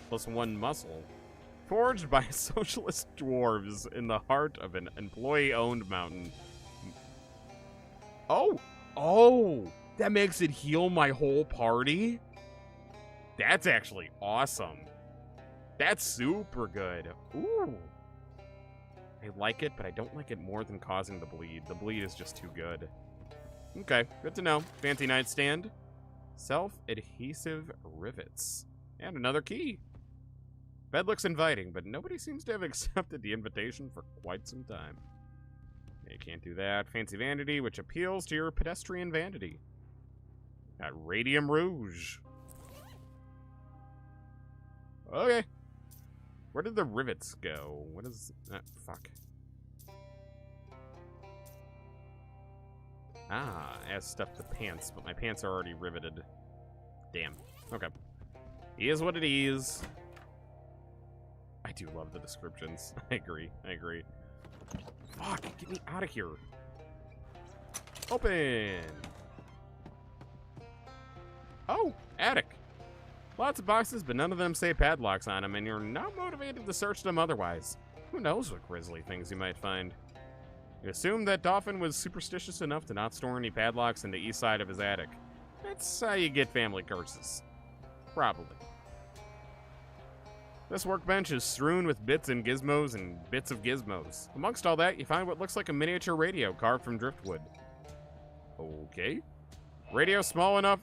Plus 1 muscle. Forged by socialist dwarves in the heart of an employee-owned mountain. Oh, that makes it heal my whole party? That's actually awesome. That's super good. Ooh. I like it, but I don't like it more than causing the bleed. The bleed is just too good. Okay, good to know. Fancy nightstand. Self-adhesive rivets. And another key. Bed looks inviting, but nobody seems to have accepted the invitation for quite some time. You can't do that. Fancy vanity, which appeals to your pedestrian vanity. Got radium rouge. Okay. Where did the rivets go? What is... fuck. Ah, I have stuff to pants, but my pants are already riveted. Damn. Okay. Is what it is. I do love the descriptions. I agree. Fuck, get me out of here. Open. Oh, attic. Lots of boxes, but none of them say padlocks on them, and you're not motivated to search them otherwise. Who knows what grisly things you might find. You assume that Dauphin was superstitious enough to not store any padlocks in the east side of his attic. That's how you get family curses. Probably. This workbench is strewn with bits and gizmos and bits of gizmos. Amongst all that, you find what looks like a miniature radio carved from driftwood. Okay. Radio small enough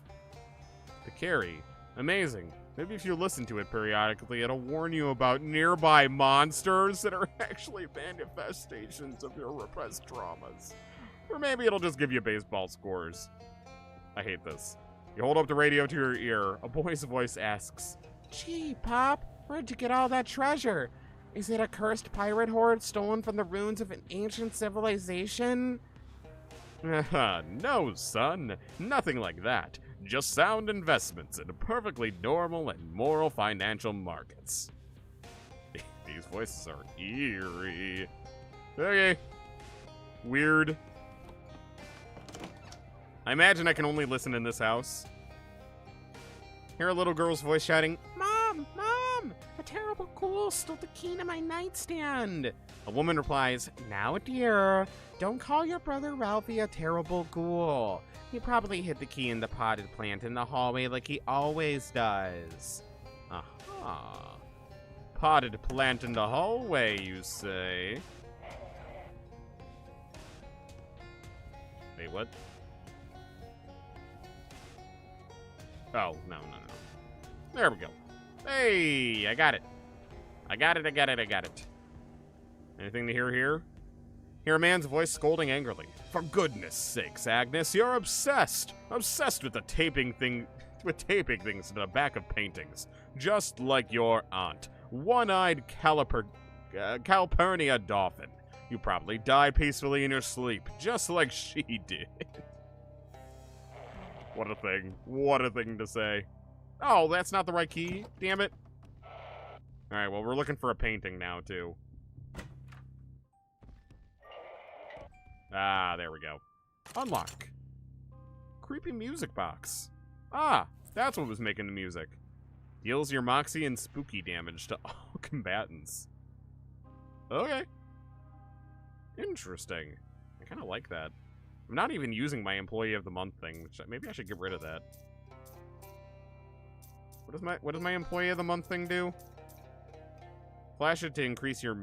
to carry. Amazing. Maybe if you listen to it periodically, it'll warn you about nearby monsters that are actually manifestations of your repressed traumas. Or maybe it'll just give you baseball scores. I hate this. You hold up the radio to your ear. A boy's voice asks, Gee, Pop, where'd you get all that treasure? Is it a cursed pirate hoard stolen from the ruins of an ancient civilization? No, son. Nothing like that. Just sound investments in perfectly normal and moral financial markets. These voices are eerie. Okay. Weird. I imagine I can only listen in this house. Hear a little girl's voice shouting, Mom! Mom! A terrible ghoul stole the key to my nightstand. A woman replies, Now, dear, don't call your brother Ralphie a terrible ghoul. He probably hid the key in the potted plant in the hallway like he always does. Aha. Potted plant in the hallway, you say? Wait, what? Oh, no. There we go. Hey, I got it. I got it. Anything to hear here? Hear a man's voice scolding angrily. For goodness sakes, Agnes, you're obsessed. Obsessed with taping things to the back of paintings. Just like your aunt. One-eyed Calpurnia Dauphin. You probably die peacefully in your sleep, just like she did. What a thing. What a thing to say. Oh, that's not the right key. Damn it. Alright, well, we're looking for a painting now, too. Ah, there we go. Unlock. Creepy music box. Ah, that's what was making the music. Deals your moxie and spooky damage to all combatants. Okay. Interesting. I kind of like that. I'm not even using my Employee of the Month thing, which maybe I should get rid of that. What does my Employee of the Month thing do? Flash it to increase your...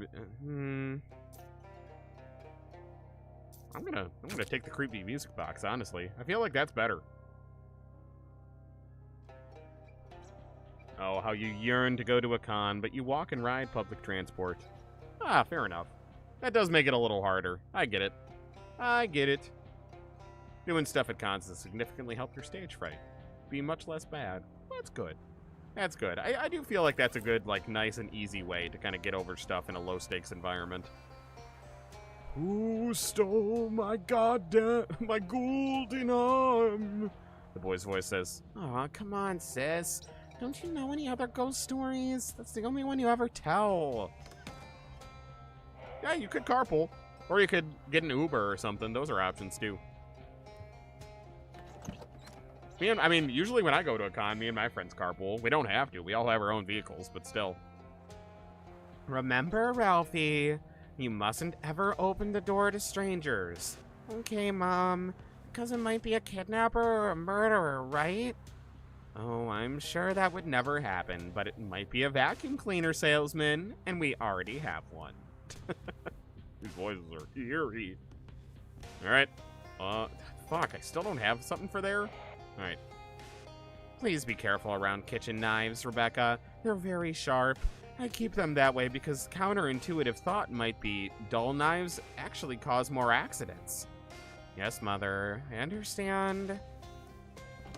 I'm gonna take the creepy music box, honestly. I feel like that's better. Oh, how you yearn to go to a con, but you walk and ride public transport. Ah, fair enough. That does make it a little harder. I get it. Doing stuff at cons has significantly helped your stage fright. Be much less bad. That's good. I do feel like that's a good, like, nice and easy way to kind of get over stuff in a low-stakes environment. Who stole my golden arm? The boy's voice says. Aw, come on, sis. Don't you know any other ghost stories? That's the only one you ever tell. Yeah, you could carpool. Or you could get an Uber or something. Those are options, too. I mean, usually when I go to a con, me and my friends carpool. We don't have to. We all have our own vehicles, but still. Remember, Ralphie, you mustn't ever open the door to strangers. Okay, Mom. Because it might be a kidnapper or a murderer, right? Oh, I'm sure that would never happen, but it might be a vacuum cleaner salesman, and we already have one. These voices are eerie. Alright. Fuck, I still don't have something for there? Alright. Please be careful around kitchen knives, Rebecca. They're very sharp. I keep them that way because counterintuitive thought might be dull knives actually cause more accidents. Yes, Mother. I understand.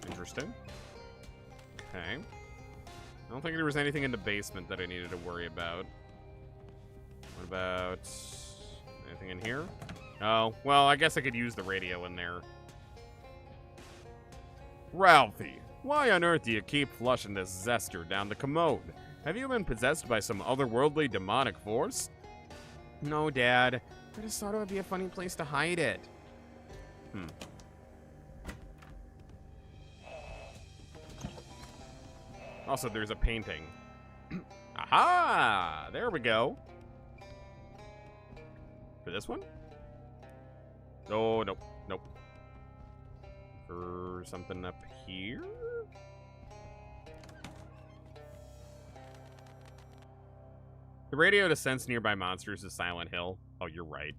Interesting. Okay. I don't think there was anything in the basement that I needed to worry about. What about... anything in here? Oh, well, I guess I could use the radio in there. Ralphie, why on earth do you keep flushing this zester down the commode? Have you been possessed by some otherworldly demonic force? No, Dad. I just thought it would be a funny place to hide it. Also, there's a painting. Aha! There we go. For this one? Oh, nope. Nope. For something up here? The radio to sense nearby monsters is Silent Hill. Oh, you're right.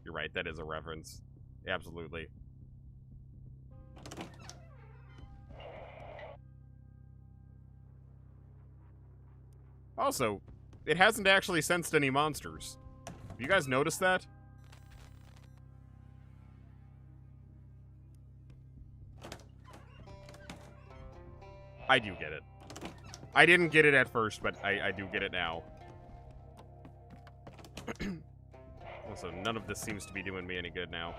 You're right. That is a reference. Absolutely. Also, it hasn't actually sensed any monsters. Have you guys noticed that? I do get it. I didn't get it at first, but I do get it now. Also, none of this seems to be doing me any good now.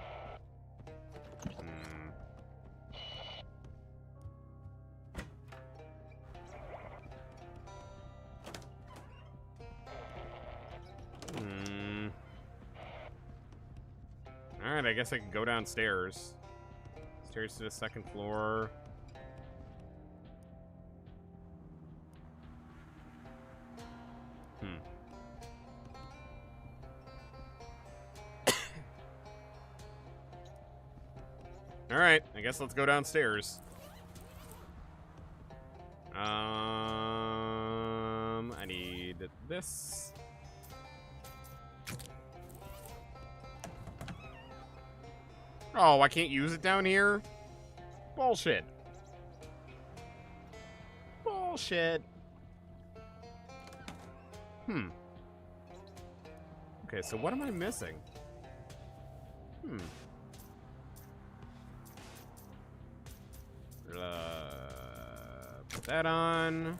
Alright, I guess I can go downstairs. Stairs to the second floor. Alright, I guess let's go downstairs. I need this. Oh, I can't use it down here? Bullshit. Bullshit. Okay, so what am I missing? Put that on.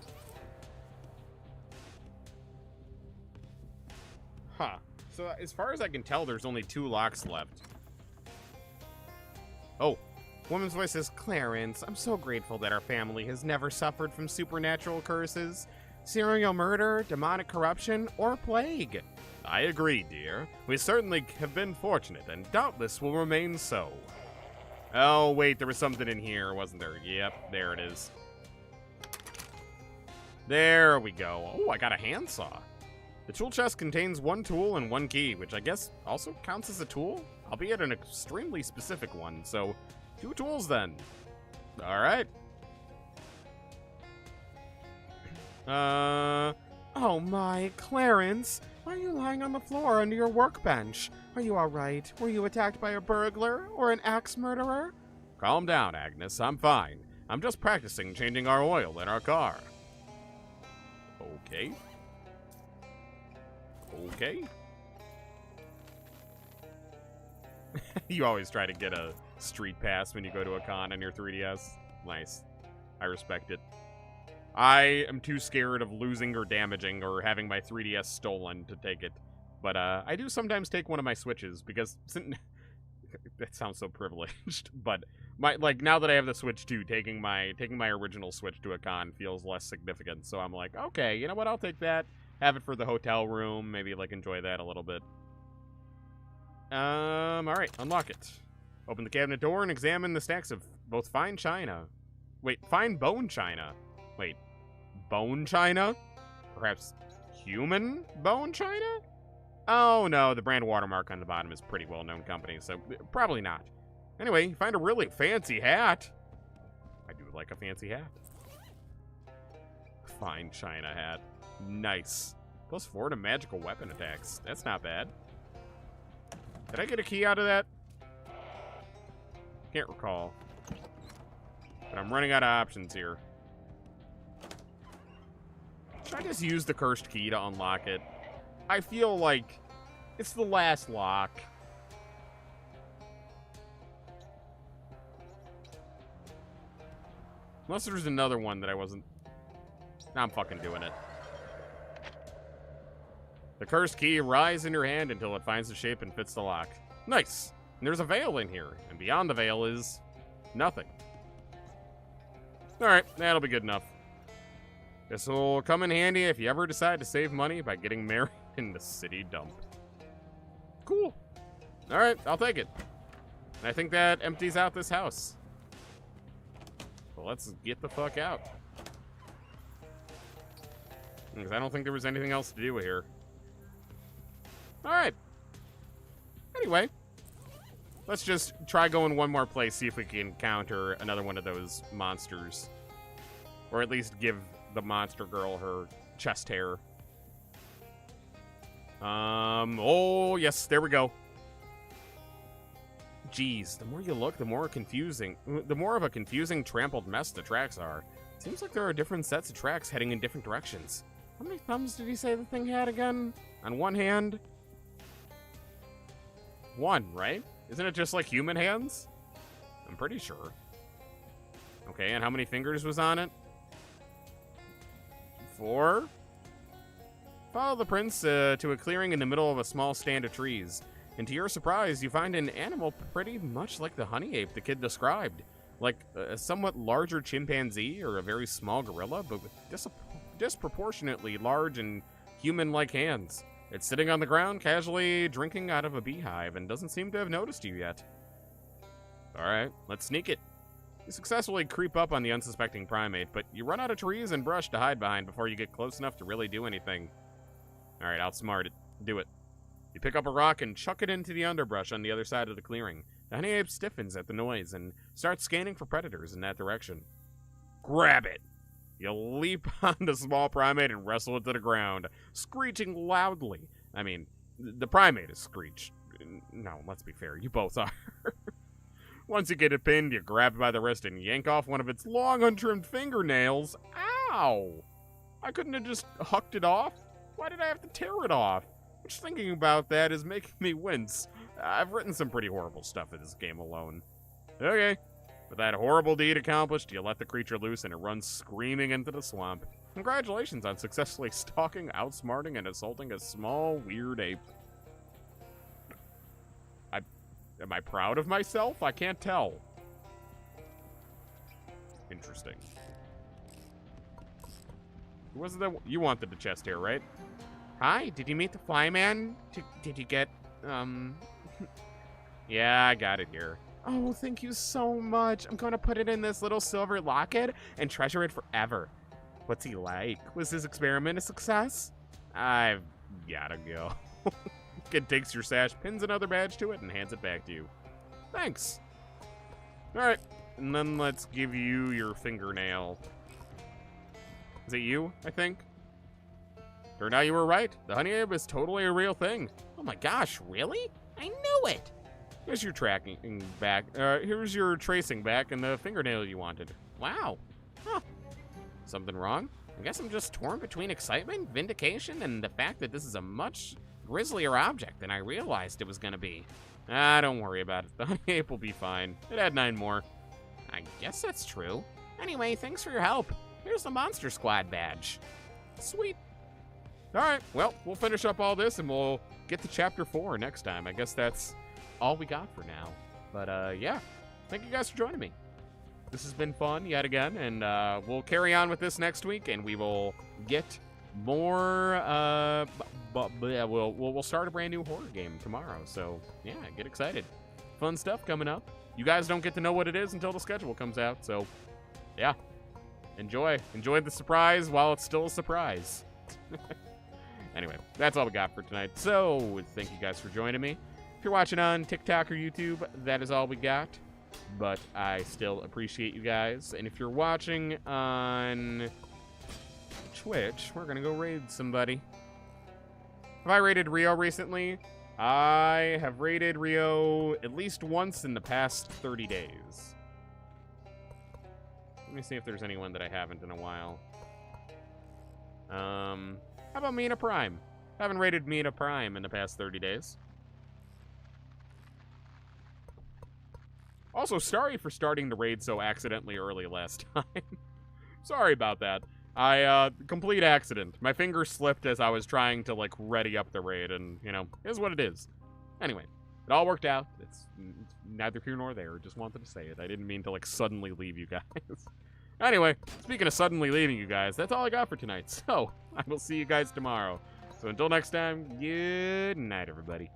Huh. So as far as I can tell, there's only 2 locks left. Oh. Woman's voice says, Clarence, I'm so grateful that our family has never suffered from supernatural curses, serial murder, demonic corruption, or plague. I agree, dear. We certainly have been fortunate, and doubtless will remain so. Oh, wait, there was something in here, wasn't there? Yep, there it is. There we go. Oh, I got a handsaw. The tool chest contains 1 tool and 1 key, which I guess also counts as a tool, albeit an extremely specific one, so 2 tools then. Alright. Oh my, Clarence, why are you lying on the floor under your workbench? Are you alright? Were you attacked by a burglar or an axe murderer? Calm down, Agnes, I'm fine. I'm just practicing changing our oil in our car. Okay. Okay. You always try to get a street pass when you go to a con on your 3DS. Nice. I respect it. I am too scared of losing or damaging or having my 3DS stolen to take it. But I do sometimes take one of my Switches because that sounds so privileged. But now that I have the Switch 2, taking my original Switch to a con feels less significant. So I'm like, okay, you know what? I'll take that. Have it for the hotel room. Maybe enjoy that a little bit. All right, unlock it. Open the cabinet door and examine the stacks of both fine china. Wait, fine bone china. Wait, bone china? Perhaps human bone china? Oh no, the brand watermark on the bottom is pretty well-known company, so probably not. Anyway, you find a really fancy hat. I do like a fancy hat. Fine china hat. Nice. +4 to magical weapon attacks. That's not bad. Did I get a key out of that? Can't recall. But I'm running out of options here. Should I just use the cursed key to unlock it? I feel like it's the last lock. Unless there's another one that I wasn't... Nah, I'm fucking doing it. The cursed key rises in your hand until it finds the shape and fits the lock. Nice! And there's a veil in here, and beyond the veil is... nothing. Alright, that'll be good enough. This will come in handy if you ever decide to save money by getting married in the city dump. Cool. All right, I'll take it. And I think that empties out this house. Well, let's get the fuck out. Because I don't think there was anything else to do here. All right. Anyway, let's just try going one more place, see if we can encounter another one of those monsters. Or at least give the monster girl her chest hair. Oh, yes, there we go. Geez, the more you look, the more of a confusing trampled mess the tracks are. Seems like there are different sets of tracks heading in different directions. How many thumbs did he say the thing had again? On one hand? One, right? Isn't it just like human hands? I'm pretty sure. Okay, and how many fingers was on it? 4? Follow the prints to a clearing in the middle of a small stand of trees. And to your surprise, you find an animal pretty much like the honey ape the kid described. Like a somewhat larger chimpanzee or a very small gorilla, but with disproportionately large and human-like hands. It's sitting on the ground, casually drinking out of a beehive, and doesn't seem to have noticed you yet. Alright, let's sneak it. You successfully creep up on the unsuspecting primate, but you run out of trees and brush to hide behind before you get close enough to really do anything. Alright, outsmart it. Do it. You pick up a rock and chuck it into the underbrush on the other side of the clearing. The honey ape stiffens at the noise and starts scanning for predators in that direction. Grab it! You leap on the small primate and wrestle it to the ground, screeching loudly. I mean, the primate is screeched. No, let's be fair, you both are. Once you get it pinned, you grab it by the wrist and yank off one of its long, untrimmed fingernails. Ow! I couldn't have just hucked it off? Why did I have to tear it off? Just thinking about that is making me wince. I've written some pretty horrible stuff in this game alone. Okay. With that horrible deed accomplished, you let the creature loose and it runs screaming into the swamp. Congratulations on successfully stalking, outsmarting, and assaulting a small, weird ape. Am I proud of myself? I can't tell. Interesting. Who was it? You wanted the chest here, right? Hi, did you meet the flyman? Did you get, Yeah, I got it here. Oh, thank you so much. I'm going to put it in this little silver locket and treasure it forever. What's he like? Was his experiment a success? I've gotta go. Kid takes your sash, pins another badge to it, and hands it back to you. Thanks. Alright, and then let's give you your fingernail. Is it you, I think? Turned out you were right. The honey ape is totally a real thing. Oh my gosh, really? I knew it! Here's your tracking back. Here's your tracing back and the fingernail you wanted. Wow. Huh. Something wrong? I guess I'm just torn between excitement, vindication, and the fact that this is a much grislier object than I realized it was gonna be. Don't worry about it. The honey ape will be fine. It had 9 more. I guess that's true. Anyway, thanks for your help. Here's the Monster Squad badge. Sweet. Alright, well, we'll finish up all this and we'll get to Chapter 4 next time. I guess that's all we got for now. But, yeah. Thank you guys for joining me. This has been fun yet again, and we'll carry on with this next week, and we will get more, we'll start a brand new horror game tomorrow, so, yeah, get excited. Fun stuff coming up. You guys don't get to know what it is until the schedule comes out, so, yeah. Enjoy the surprise while it's still a surprise. Anyway, that's all we got for tonight, so thank you guys for joining me. If you're watching on TikTok or YouTube, that is all we got. But I still appreciate you guys. And if you're watching on Twitch, we're going to go raid somebody. Have I raided Rio recently? I have raided Rio at least once in the past 30 days. Let me see if there's anyone that I haven't in a while. How about Mina Prime? I haven't raided Mina Prime in the past 30 days. Also, sorry for starting the raid so accidentally early last time. Sorry about that. Complete accident. My finger slipped as I was trying to, like, ready up the raid, and, you know, it is what it is. Anyway, it all worked out. It's neither here nor there. Just wanted to say it. I didn't mean to, like, suddenly leave you guys. Anyway, speaking of suddenly leaving you guys, that's all I got for tonight. So, I will see you guys tomorrow. So until next time, good night, everybody.